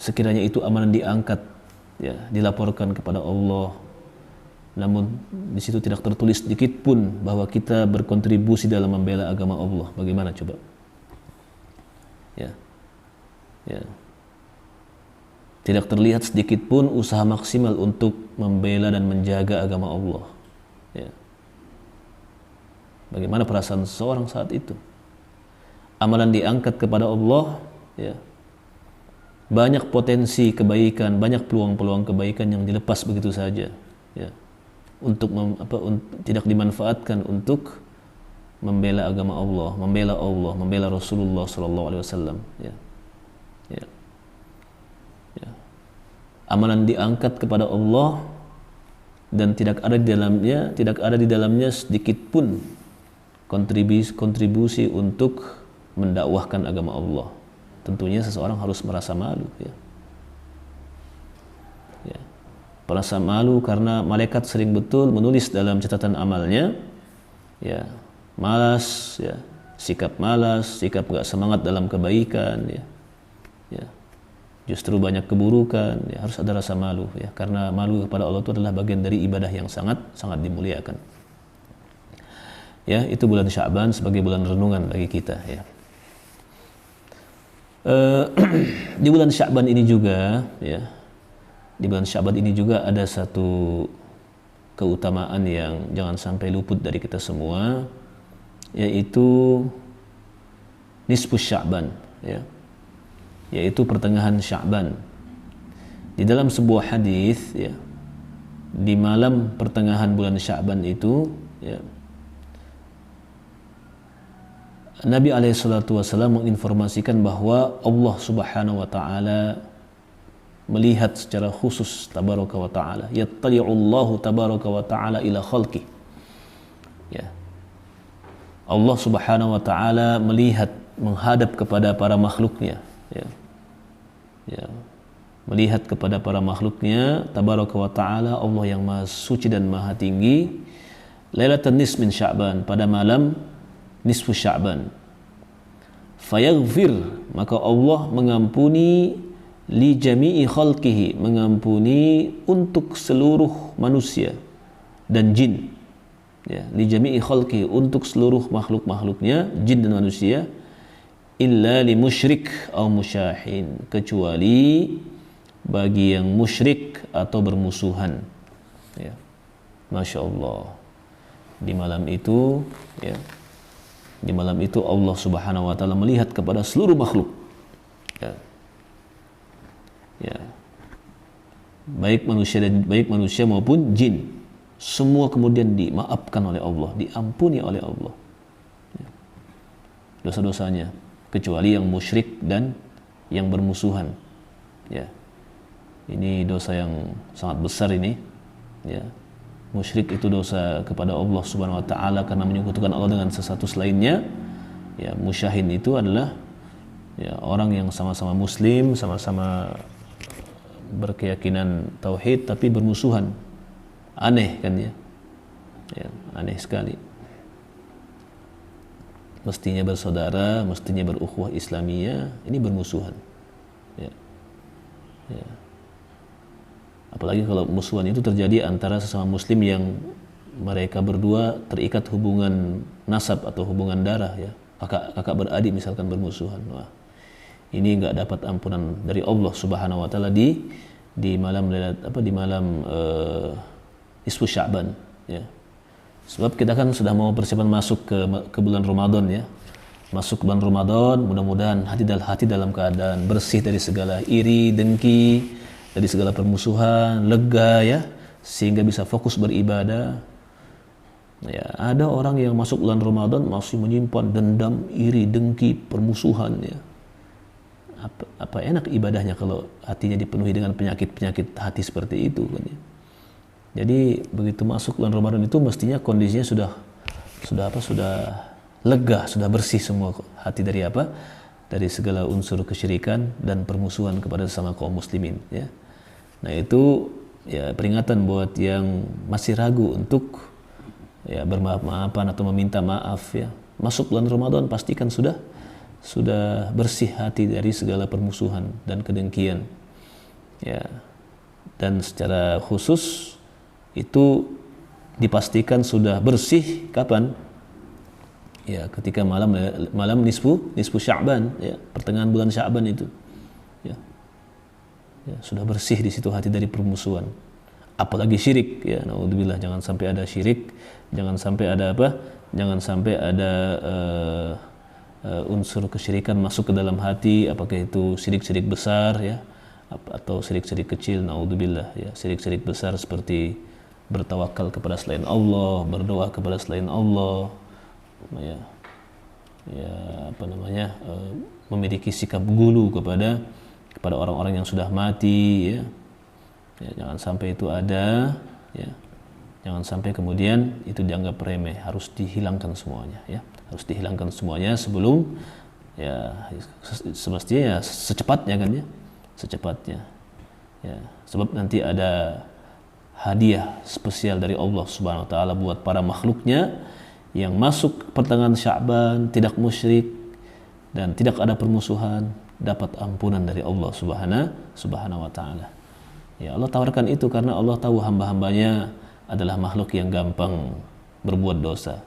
Sekiranya itu amalan diangkat, ya, dilaporkan kepada Allah, namun di situ tidak tertulis sedikit pun bahwa kita berkontribusi dalam membela agama Allah, bagaimana coba? Ya. Tidak terlihat sedikit pun usaha maksimal untuk membela dan menjaga agama Allah, ya. Bagaimana perasaan seseorang saat itu? Amalan diangkat kepada Allah, ya. Banyak potensi kebaikan, banyak peluang-peluang kebaikan yang dilepas begitu saja, ya, untuk tidak dimanfaatkan untuk membela agama Allah, membela Rasulullah SAW, ya. Amalan diangkat kepada Allah dan tidak ada di dalamnya sedikit pun kontribusi untuk mendakwahkan agama Allah. Tentunya seseorang harus merasa malu, ya. Merasa malu karena malaikat sering betul menulis dalam catatan amalnya, ya, malas, ya, sikap malas, sikap gak semangat dalam kebaikan, ya. Justru banyak keburukan, ya, harus ada rasa malu, ya, karena malu kepada Allah itu adalah bagian dari ibadah yang sangat dimuliakan. ya, itu bulan Sya'ban sebagai bulan renungan bagi kita, ya. Di bulan Sya'ban ini juga, ya, di bulan Sya'ban ini juga ada satu keutamaan yang jangan sampai luput dari kita semua, yaitu nisfus Sya'ban, ya, yaitu pertengahan Sya'ban. Di dalam sebuah hadis, ya, di malam pertengahan bulan Sya'ban itu, ya, Nabi SAW menginformasikan bahwa Allah Subhanahu wa Ta'ala melihat secara khusus tabaraka wa ta'ala, yattali'ullahu tabaraka wa ta'ala ila khalqi, ya, Allah Subhanahu wa Ta'ala melihat, menghadap kepada para makhluknya, ya, ya, melihat kepada para makhluknya tabaraka wa ta'ala, Allah yang maha suci dan maha tinggi, Lailatul Nisf min Sya'ban, pada malam nisfu Sya'ban. Fayaghfir, maka Allah mengampuni li jami'i khalqihi, mengampuni untuk seluruh manusia dan jin, ya, li jami'i khalqihi, untuk seluruh makhluk-makhluknya, jin dan manusia, illa li musyrik aw musyahin, kecuali bagi yang musyrik atau bermusuhan, ya. Masya Allah, di malam itu, ya, di malam itu Allah Subhanahu wa Ta'ala melihat kepada seluruh makhluk, ya, ya, baik manusia maupun jin, semua kemudian dimaafkan oleh Allah, diampuni oleh Allah, ya, dosa-dosanya, kecuali yang musyrik dan yang bermusuhan, ya. Ini dosa yang sangat besar ini, ya. Musyrik itu dosa kepada Allah Subhanahu wa Ta'ala karena menyekutukan Allah dengan sesuatu selainnya. Ya, musyahin itu adalah, ya, orang yang sama-sama muslim, sama-sama berkeyakinan tauhid tapi bermusuhan. Aneh kan, ya? Ya, aneh sekali. Mestinya bersaudara, mestinya berukhuwah Islamiyah, ini bermusuhan. Ya. Ya. Apalagi kalau musuhan itu terjadi antara sesama muslim yang mereka berdua terikat hubungan nasab atau hubungan darah, ya, kakak beradik misalkan bermusuhan. Wah, ini enggak dapat ampunan dari Allah Subhanahu wa Ta'ala di malam nisfu Sya'ban, ya. Sebab kita kan sudah mau persiapan masuk ke bulan Ramadan, ya. Masuk bulan Ramadan, mudah-mudahan hati dalam keadaan bersih dari segala iri, dengki, dari segala permusuhan, lega, ya, sehingga bisa fokus beribadah. Ya, ada orang yang masuk bulan Ramadan masih menyimpan dendam, iri, dengki, permusuhan, ya. Apa enak ibadahnya kalau hatinya dipenuhi dengan penyakit-penyakit hati seperti itu, kan, ya. Jadi begitu masuk bulan Ramadan itu mestinya kondisinya sudah lega, sudah bersih semua hati dari apa? Dari segala unsur kesyirikan dan permusuhan kepada sesama kaum muslimin, ya. Nah, itu, ya, peringatan buat yang masih ragu untuk, ya, bermaaf-maafan atau meminta maaf, ya. Masuk bulan Ramadan pastikan sudah bersih hati dari segala permusuhan dan kedengkian, ya. Dan secara khusus itu dipastikan sudah bersih kapan? Ya, ketika malam nisfu Sya'ban, ya, pertengahan bulan Sya'ban itu, ya. Ya, sudah bersih di situ hati dari permusuhan. Apalagi syirik, ya, naudzubillah, jangan sampai ada syirik, jangan sampai ada apa? Jangan sampai ada unsur kesyirikan masuk ke dalam hati, apakah itu syirik-syirik besar, ya, atau syirik-syirik kecil, naudzubillah, ya. Syirik-syirik besar seperti bertawakal kepada selain Allah, berdoa kepada selain Allah, ya, memiliki sikap gulu kepada orang-orang yang sudah mati, ya. Ya, jangan sampai itu ada, ya. Jangan sampai kemudian itu dianggap remeh, harus dihilangkan semuanya, ya. Harus dihilangkan semuanya sebelum, ya, semestinya, ya, secepatnya, kan, ya. Secepatnya, ya. Sebab nanti ada hadiah spesial dari Allah Subhanahu wa Ta'ala buat para makhluknya yang masuk pertengahan Sya'ban, tidak musyrik dan tidak ada permusuhan, dapat ampunan dari Allah Subhanahu wa Ta'ala. Ya, Allah tawarkan itu karena Allah tahu hamba-hambanya adalah makhluk yang gampang berbuat dosa.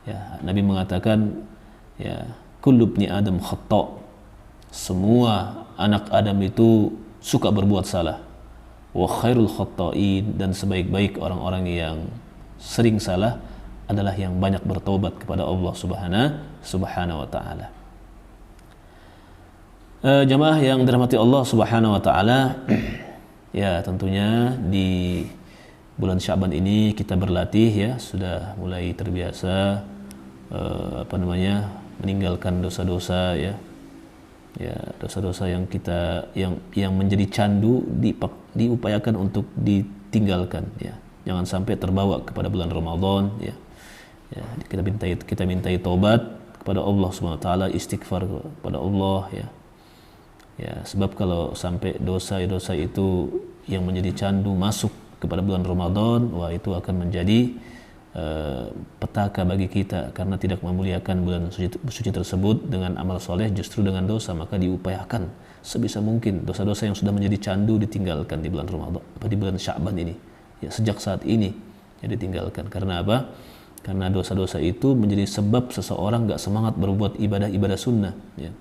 Ya, Nabi mengatakan ya, kullu ibni Adam khata'. Semua anak Adam itu suka berbuat salah. Wa khairul khata'in, dan sebaik-baik orang-orang yang sering salah adalah yang banyak bertobat kepada Allah Subhanahu wa taala. Jamaah yang dirahmati Allah Subhanahu wa taala, ya tentunya di bulan Sya'ban ini kita berlatih ya, sudah mulai terbiasa meninggalkan dosa-dosa ya. Ya, dosa-dosa yang kita yang menjadi candu diupayakan untuk ditinggalkan ya. Jangan sampai terbawa kepada bulan Ramadan ya. Ya, kita mintai taubat kepada Allah Subhanahu wa taala, istighfar kepada Allah ya. Ya, sebab kalau sampai dosa-dosa itu yang menjadi candu masuk kepada bulan Ramadan, wah itu akan menjadi petaka bagi kita, karena tidak memuliakan bulan suci tersebut dengan amal soleh, justru dengan dosa. Maka diupayakan sebisa mungkin dosa-dosa yang sudah menjadi candu ditinggalkan di bulan Ramadan, di bulan Sya'ban ini ya, sejak saat ini ya ditinggalkan. Karena apa? Karena dosa-dosa itu menjadi sebab seseorang gak semangat berbuat ibadah-ibadah sunnah ya.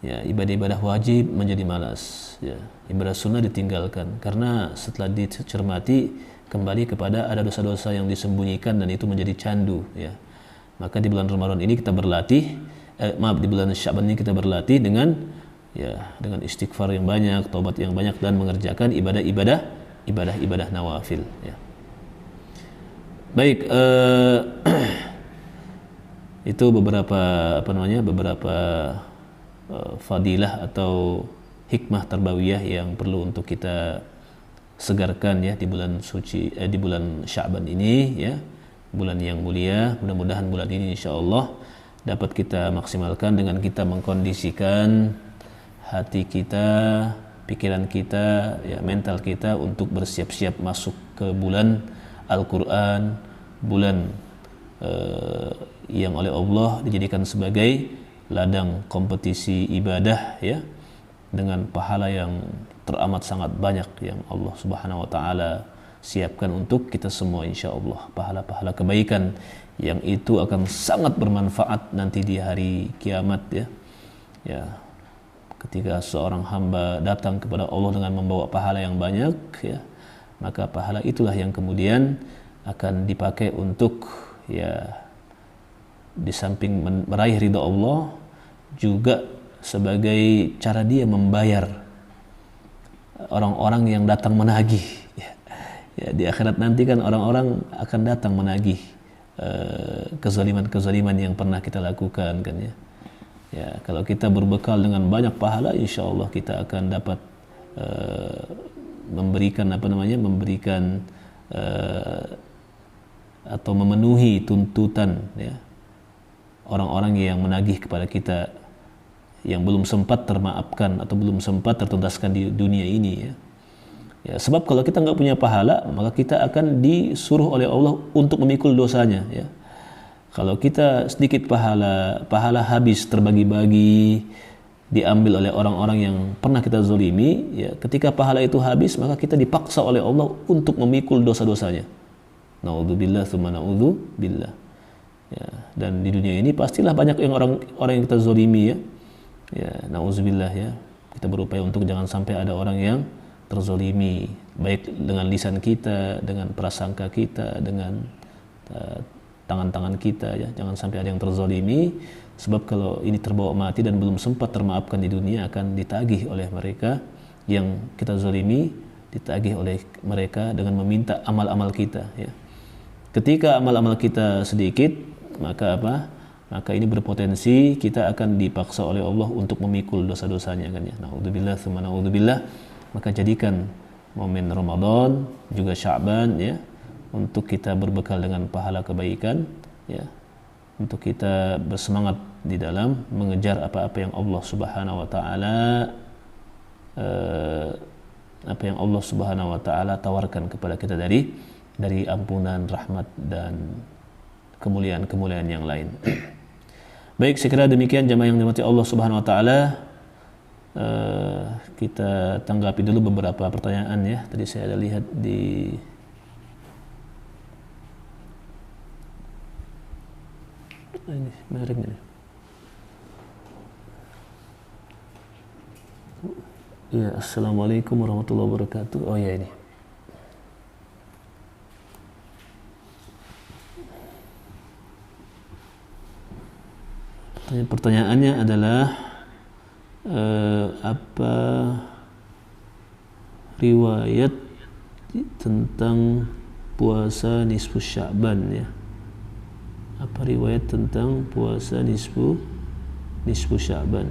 Ya, ibadah-ibadah wajib menjadi malas ya, ibadah sunnah ditinggalkan karena setelah dicermati kembali kepada ada dosa-dosa yang disembunyikan dan itu menjadi candu ya. Maka di bulan Ramadan ini kita berlatih di bulan Sya'ban ini kita berlatih dengan istighfar yang banyak, taubat yang banyak, dan mengerjakan ibadah nawafil ya. Baik, itu beberapa fadilah atau hikmah tarbawiyah yang perlu untuk kita segarkan ya di bulan suci di bulan Sya'ban ini ya, bulan yang mulia. Mudah-mudahan bulan ini insyaallah dapat kita maksimalkan dengan kita mengkondisikan hati kita, pikiran kita ya, mental kita untuk bersiap-siap masuk ke bulan Al-Qur'an, bulan yang oleh Allah dijadikan sebagai ladang kompetisi ibadah ya, dengan pahala yang teramat sangat banyak yang Allah Subhanahu wa taala siapkan untuk kita semua insyaallah. Pahala-pahala kebaikan yang itu akan sangat bermanfaat nanti di hari kiamat ya. Ya, ketika seorang hamba datang kepada Allah dengan membawa pahala yang banyak ya, maka pahala itulah yang kemudian akan dipakai untuk ya, di samping meraih ridha Allah, juga sebagai cara dia membayar orang-orang yang datang menagih ya. Ya, di akhirat nanti kan orang-orang akan datang menagih kezaliman-kezaliman yang pernah kita lakukan kan ya. Ya, kalau kita berbekal dengan banyak pahala, insyaallah kita akan dapat memberikan atau memenuhi tuntutan ya, orang-orang yang menagih kepada kita yang belum sempat termaafkan atau belum sempat tertuntaskan di dunia ini ya. Ya, sebab kalau kita nggak punya pahala, maka kita akan disuruh oleh Allah untuk memikul dosanya ya. Kalau kita sedikit pahala habis terbagi-bagi, diambil oleh orang-orang yang pernah kita zalimi ya, ketika pahala itu habis maka kita dipaksa oleh Allah untuk memikul dosa-dosanya. Naudzubillah tsumma naudzubillah. Ya, dan di dunia ini pastilah banyak yang orang yang kita zalimi ya. Ya, nauzubillah ya. Kita berupaya untuk jangan sampai ada orang yang terzolimi, baik dengan lisan kita, dengan prasangka kita, dengan tangan-tangan kita ya. Jangan sampai ada yang terzolimi, sebab kalau ini terbawa mati dan belum sempat termaafkan di dunia akan ditagih oleh mereka yang kita zolimi, ditagih oleh mereka dengan meminta amal-amal kita ya. Ketika amal-amal kita sedikit, maka maka ini berpotensi kita akan dipaksa oleh Allah untuk memikul dosa-dosanya kan ya. Naudzubillah tsumma naudzubillah. Maka jadikan momen Ramadan juga Sya'ban ya, untuk kita berbekal dengan pahala kebaikan ya, untuk kita bersemangat di dalam mengejar apa-apa yang Allah Subhanahu wa taala tawarkan kepada kita dari ampunan, rahmat, dan kemuliaan-kemuliaan yang lain. Baik, saya kira demikian jamaah yang dirahmati Allah Subhanahu wa taala. Kita tanggapi dulu beberapa pertanyaan ya. Tadi saya ada lihat di Ini menarik nih. Ya, assalamualaikum warahmatullahi wabarakatuh. Oh ya ini. Pertanyaannya adalah apa riwayat tentang puasa nisfu Sya'ban ya? Apa riwayat tentang puasa nisfu Sya'ban?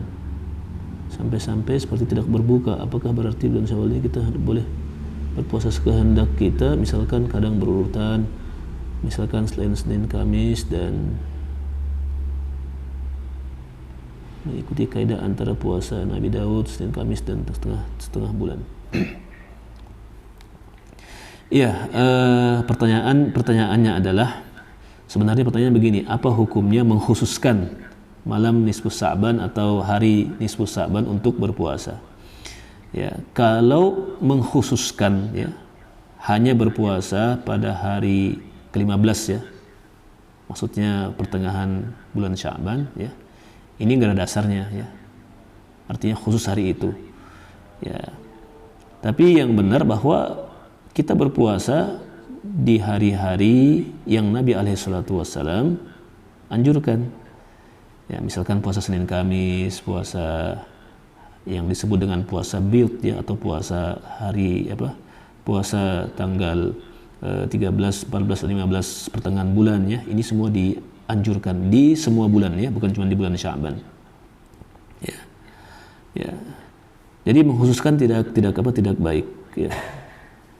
Sampai-sampai seperti tidak berbuka. Apakah berarti bulan Syawal ini kita boleh berpuasa sekehendak kita? Misalkan kadang berurutan, misalkan selain Senin Kamis, dan mengikuti kaidah antara puasa Nabi Daud Senin Kamis dan setengah bulan. Iya, pertanyaannya adalah sebenarnya pertanyaan begini, apa hukumnya mengkhususkan malam nisfu Sya'ban atau hari nisfu Sya'ban untuk berpuasa? Ya, kalau mengkhususkan ya hanya berpuasa pada hari ke-15 ya, maksudnya pertengahan bulan Sya'ban ya, ini nggak ada dasarnya ya, artinya khusus hari itu ya. Tapi yang benar bahwa kita berpuasa di hari-hari yang Nabi SAW anjurkan ya, misalkan puasa Senin Kamis, puasa yang disebut dengan puasa Bid ya, atau puasa hari puasa tanggal 13, 14, 15 pertengahan bulan ya, ini semua dianjurkan di semua bulan ya, bukan cuma di bulan Sya'ban ya. Ya, jadi mengkhususkan tidak baik ya,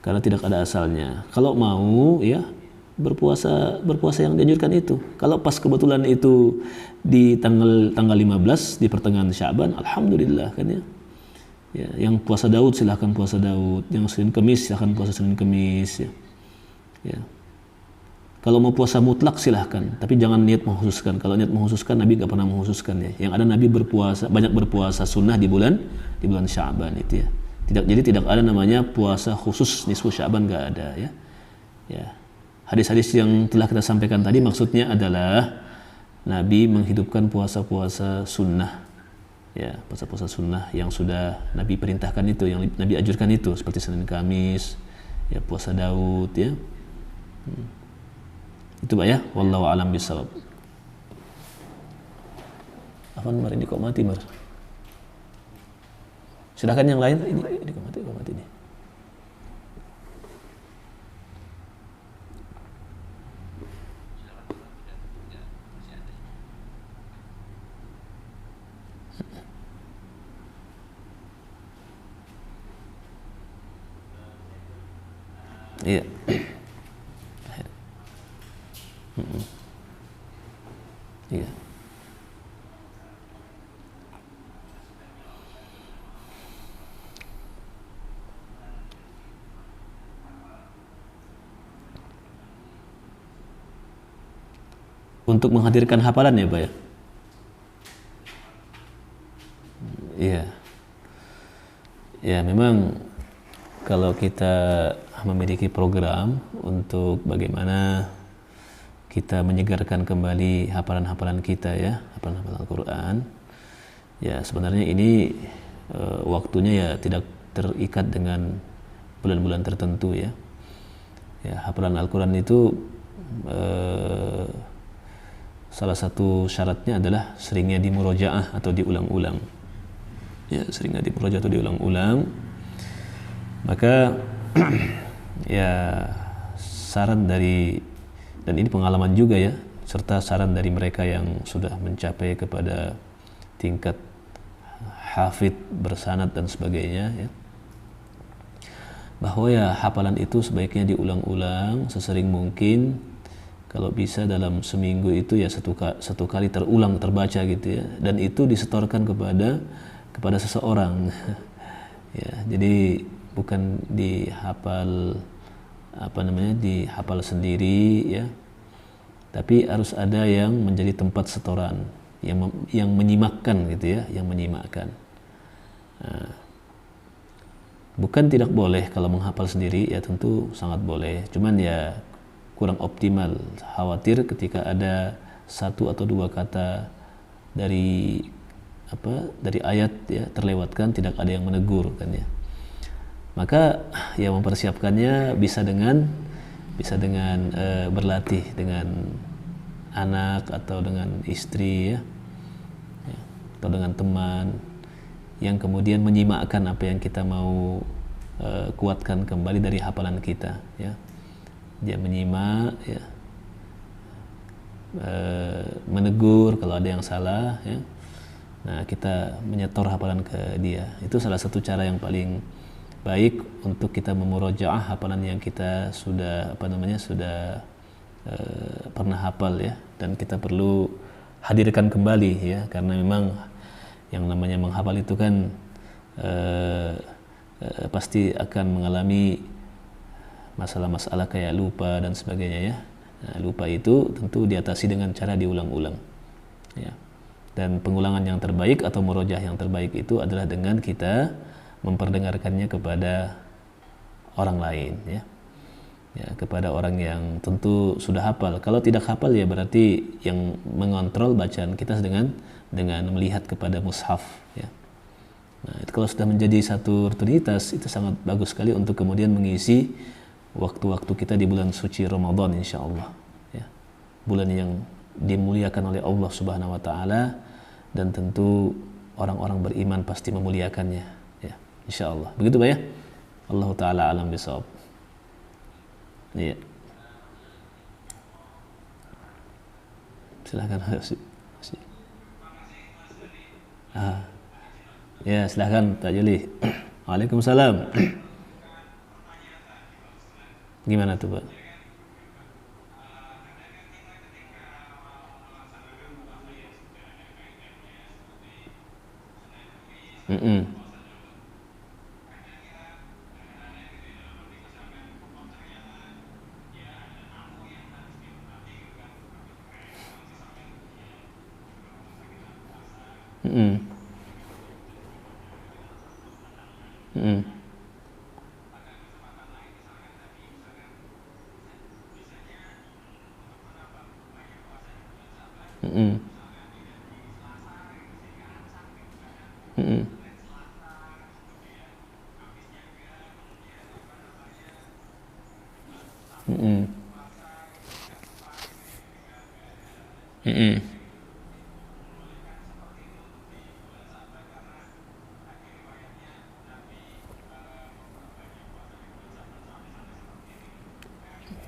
karena tidak ada asalnya. Kalau mau ya berpuasa yang dianjurkan itu. Kalau pas kebetulan itu di tanggal 15 di pertengahan Sya'ban, alhamdulillah kan ya. Ya, yang puasa Daud silahkan puasa Daud, yang Senin Kemis silahkan puasa Senin Kemis ya. Ya. Kalau mau puasa mutlak silahkan, tapi jangan niat mengkhususkan. Kalau niat mengkhususkan, Nabi nggak pernah mengkhususkan ya. Yang ada Nabi banyak berpuasa sunnah di bulan Sya'ban itu ya. Jadi tidak ada namanya puasa khusus nisfu Sya'ban, nggak ada ya. Ya. Hadis-hadis yang telah kita sampaikan tadi maksudnya adalah Nabi menghidupkan puasa-puasa sunnah ya, puasa-puasa sunnah yang sudah Nabi perintahkan itu, yang Nabi ajurkan itu, seperti Senin Kamis ya, puasa Daud ya. Itu Pak ya, wallahu a'lam bishawab. Afan mar ini kok mati mar. Silakan yang lain, ini kok mati ini. Iya. Iya. Untuk menghadirkan hafalan ya Pak ya? Iya. Ya memang kalau kita memiliki program untuk bagaimana kita menyegarkan kembali hafalan-hafalan kita ya, hafalan-hafalan Al-Quran ya, sebenarnya ini waktunya ya tidak terikat dengan bulan-bulan tertentu ya. Ya, hafalan Al-Quran itu salah satu syaratnya adalah seringnya dimurojaah atau diulang-ulang ya, seringnya dimurojaah atau diulang-ulang. Maka ya saran dari, dan ini pengalaman juga ya, serta saran dari mereka yang sudah mencapai kepada tingkat hafid bersanad dan sebagainya ya, bahwa ya hafalan itu sebaiknya diulang-ulang sesering mungkin. Kalau bisa dalam seminggu itu ya satu kali terulang terbaca gitu ya, dan itu disetorkan kepada seseorang ya, jadi bukan dihafal dihafal sendiri ya, tapi harus ada yang menjadi tempat setoran, yang menyimakkan gitu ya, yang menyimakkan. Nah, bukan tidak boleh kalau menghafal sendiri ya, tentu sangat boleh, cuman ya kurang optimal, khawatir ketika ada satu atau dua kata dari ayat ya terlewatkan, tidak ada yang menegur kan ya. Maka ya mempersiapkannya bisa dengan berlatih dengan anak atau dengan istri ya, atau dengan teman yang kemudian menyimakkan apa yang kita mau kuatkan kembali dari hafalan kita ya. Dia menyimak ya, menegur kalau ada yang salah ya. Nah, kita menyetor hafalan ke dia. Itu salah satu cara yang paling baik untuk kita memurojaah hafalan yang kita sudah pernah hafal ya, dan kita perlu hadirkan kembali ya, karena memang yang namanya menghafal itu kan pasti akan mengalami masalah-masalah kayak lupa dan sebagainya ya. Nah, lupa itu tentu diatasi dengan cara diulang-ulang ya. Dan pengulangan yang terbaik atau murojaah yang terbaik itu adalah dengan kita memperdengarkannya kepada orang lain ya. Ya, kepada orang yang tentu sudah hafal. Kalau tidak hafal ya berarti yang mengontrol bacaan kita dengan melihat kepada mushaf ya. Nah, itu kalau sudah menjadi satu rutinitas, itu sangat bagus sekali untuk kemudian mengisi waktu-waktu kita di bulan suci Ramadan insyaallah ya. Bulan yang dimuliakan oleh Allah Subhanahu wa taala, dan tentu orang-orang beriman pasti memuliakannya ya, insyaallah. Begitu Pak ya. Allah taala alam bisawab. Iya. Silakan. Ya, silakan Pak Juli. Waalaikumsalam. Gimana tuh Pak?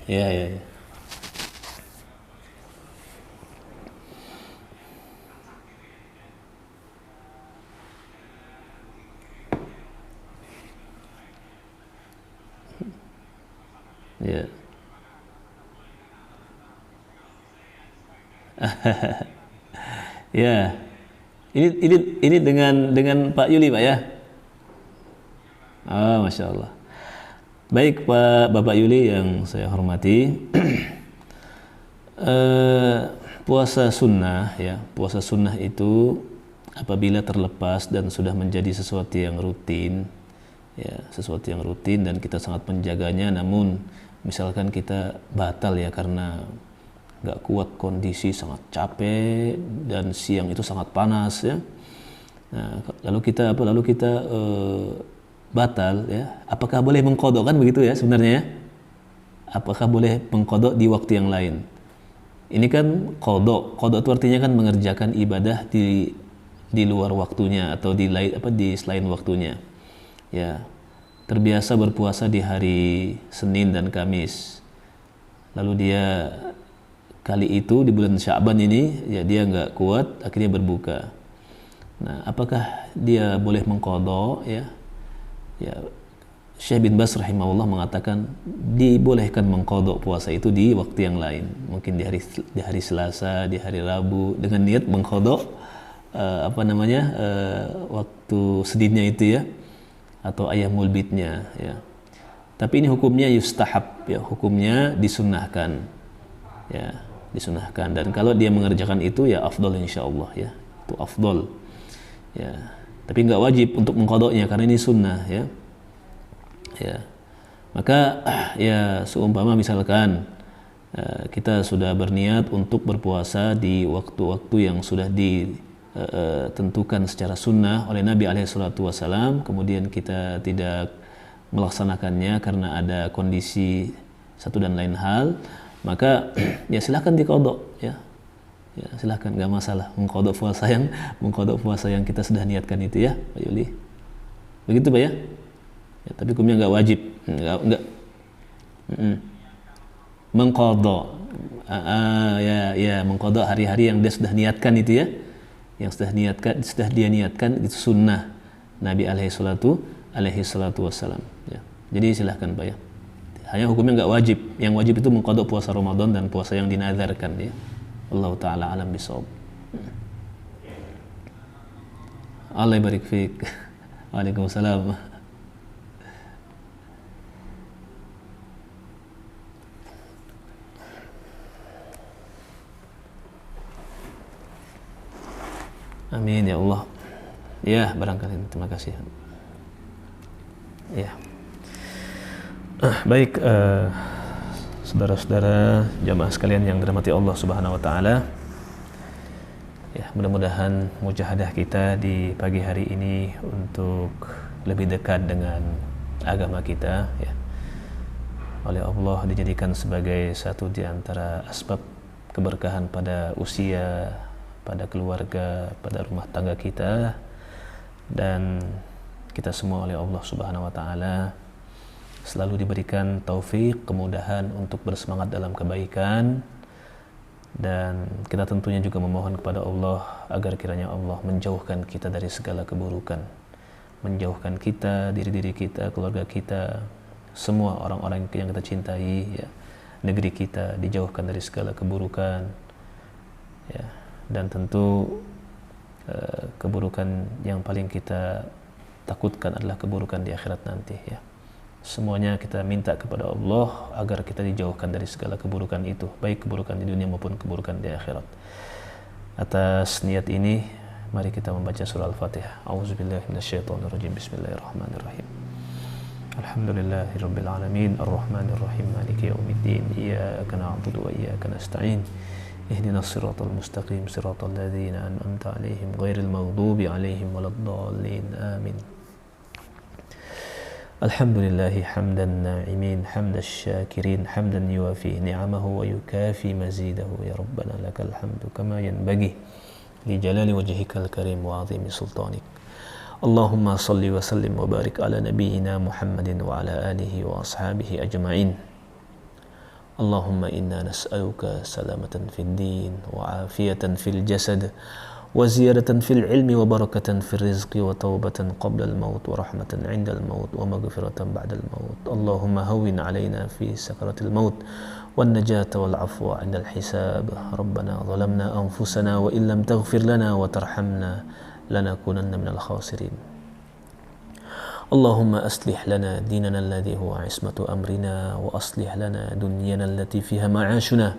Ya, ya, ya. Ya. Ya. Ini dengan Pak Yuli Pak ya. Ah, Masya Allah. Baik Bapak Yuli yang saya hormati, puasa sunnah ya, puasa sunnah itu apabila terlepas dan sudah menjadi sesuatu yang rutin ya, sesuatu yang rutin dan kita sangat menjaganya, namun misalkan kita batal ya karena nggak kuat kondisi, sangat capek dan siang itu sangat panas ya. Nah, lalu kita batal ya, apakah boleh mengqadha kan begitu ya sebenarnya ya? Apakah boleh mengqadha di waktu yang lain? Ini kan qadha itu artinya kan mengerjakan ibadah di luar waktunya atau di selain waktunya. Ya, terbiasa berpuasa di hari Senin dan Kamis. Lalu dia kali itu di bulan Sya'ban ini ya dia nggak kuat, akhirnya berbuka. Nah, apakah dia boleh mengqadha ya? Ya, Syekh bin Baz rahimahullah mengatakan dibolehkan mengqadha puasa itu di waktu yang lain, mungkin di hari Selasa, di hari Rabu dengan niat mengqadha waktu sedinnya itu ya, atau ayyamul bidnya ya. Tapi ini hukumnya yustahab ya, hukumnya disunnahkan ya, disunnahkan, dan kalau dia mengerjakan itu ya afdal insyaallah ya, itu afdal ya. Tapi nggak wajib untuk mengqadhanya karena ini sunnah ya. Ya. Maka ya seumpama misalkan kita sudah berniat untuk berpuasa di waktu-waktu yang sudah ditentukan secara sunnah oleh Nabi SAW, kemudian kita tidak melaksanakannya karena ada kondisi satu dan lain hal, maka ya silahkan diqadha, ya silahkan, nggak masalah mengqadha puasa yang kita sudah niatkan itu, ya Pak Yuli, begitu Pak ya, tapi hukumnya nggak wajib, nggak mengqadha, mengqadha hari-hari yang dia sudah niatkan itu, ya, yang sudah dia niatkan itu sunnah Nabi alaihi salatu wassalam, ya. Jadi silahkan Pak ya, hanya hukumnya nggak wajib. Yang wajib itu mengqadha puasa Ramadan dan puasa yang dinazarkan, ya. Allah taala alam bisawab. Allah barik fiik. Waalaikumsalam. Amin ya Allah. Ya, barangkali, terima kasih. Ya. Baik, saudara-saudara jamaah sekalian yang dirahmati Allah Subhanahu wa taala. Ya, mudah-mudahan mujahadah kita di pagi hari ini untuk lebih dekat dengan agama kita, ya, oleh Allah dijadikan sebagai satu di antara asbab keberkahan pada usia, pada keluarga, pada rumah tangga kita, dan kita semua oleh Allah Subhanahu wa taala selalu diberikan taufik, kemudahan untuk bersemangat dalam kebaikan, dan kita tentunya juga memohon kepada Allah agar kiranya Allah menjauhkan kita dari segala keburukan, menjauhkan kita, diri-diri kita, keluarga kita, semua orang-orang yang kita cintai, ya, negeri kita dijauhkan dari segala keburukan, ya. Dan tentu keburukan yang paling kita takutkan adalah keburukan di akhirat nanti, ya. Semuanya kita minta kepada Allah agar kita dijauhkan dari segala keburukan itu, baik keburukan di dunia maupun keburukan di akhirat. Atas niat ini, mari kita membaca surah Al-Fatihah. A'udzubillahi minasyaitonirrajim. Bismillahirrahmanirrahim. Alhamdulillahirabbil alamin, arrahmanirrahim, maliki yaumiddin, iyyaka na'budu wa iyyaka nasta'in. Ihdinas siratal mustaqim, siratal ladzina an'amta 'alaihim ghairil maghdubi 'alaihim waladdallin. Amin. Alhamdulillahi hamdan na'imin, hamdash syakirin, hamdan yuwafi ni'amahu wa yukafi mazidahu. Ya Rabbana lakal hamdu kama yanbaghi li jalali wajhikal karim wa 'azimi sultanik. Allahumma salli wa sallim wa barik ala nabiyyina Muhammadin wa ala alihi wa ashabihi ajma'in. Allahumma inna nas'aluka salamatan fid din wa afiyatan fil jasad wa ziyadatan fil ilmi wa barakatan fil rizqi wa taubatan qabla al maut wa rahmatan 'inda al maut wa maghfiratan ba'da al maut. Allahumma hawwin 'alaina fi sakaratil maut wan najata wal 'afwa 'inda al hisab. Rabbana zalamna anfusana wa illam taghfir lana wa tarhamna lanakunanna minal khasirin. Allahumma aslih lana dinana alladhi huwa 'ismatu amrina wa aslih lana dunyana allati fiha ma'ashuna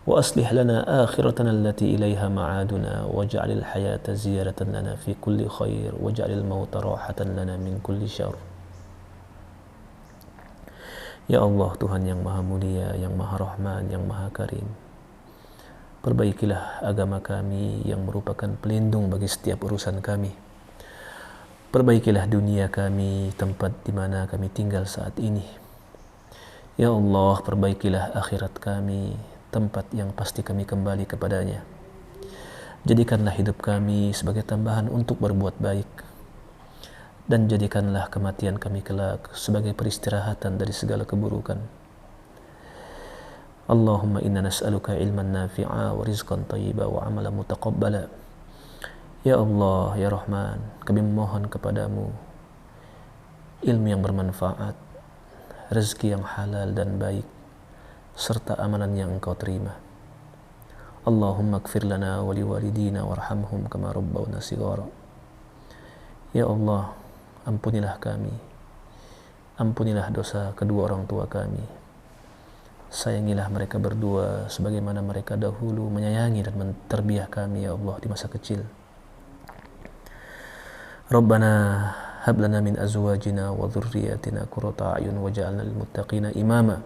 wa aslih lana akhiratana allati ilayha ma'aduna waj'alil hayata ziyaratan lana fi kulli khair waj'alil mauta rahatan lana min kulli syarr. Ya Allah, Tuhan yang Maha Mulia, yang Maha Rahman, yang Maha Karim, perbaikilah agama kami yang merupakan pelindung bagi setiap urusan kami. Perbaikilah dunia kami, tempat di mana kami tinggal saat ini. Ya Allah, perbaikilah akhirat kami, tempat yang pasti kami kembali kepadanya. Jadikanlah hidup kami sebagai tambahan untuk berbuat baik, dan jadikanlah kematian kami kelak sebagai peristirahatan dari segala keburukan. Allahumma inna nas'aluka ilman nafi'a wa rizqan thayyiba wa amalan mutaqabbala. Ya Allah, ya Rahman, kami memohon kepadamu ilmu yang bermanfaat, rezeki yang halal dan baik, serta amalan yang engkau terima. Allahumma ighfir lana wa liwalidina warhamhum kama rabbawna shighara. Ya Allah, ampunilah kami, ampunilah dosa kedua orang tua kami, sayangilah mereka berdua sebagaimana mereka dahulu menyayangi dan menterbiah kami, ya Allah, di masa kecil. Rabbana hab lana min azwajina wa dhurriyyatina qurrata a'yun waj'alna lil muttaqina imama.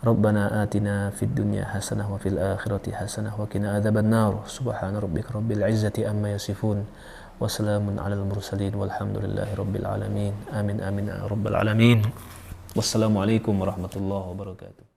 Rabbana atina fid dunya hasanah wa fil akhirati hasanah wa qina adzabannar. Subhana rabbika rabbil izzati amma yasifun. Wassalamun alal mursalin walhamdulillahi rabbil alamin. Amin amin ya rabbal alamin. Wassalamualaikum warahmatullahi wabarakatuh.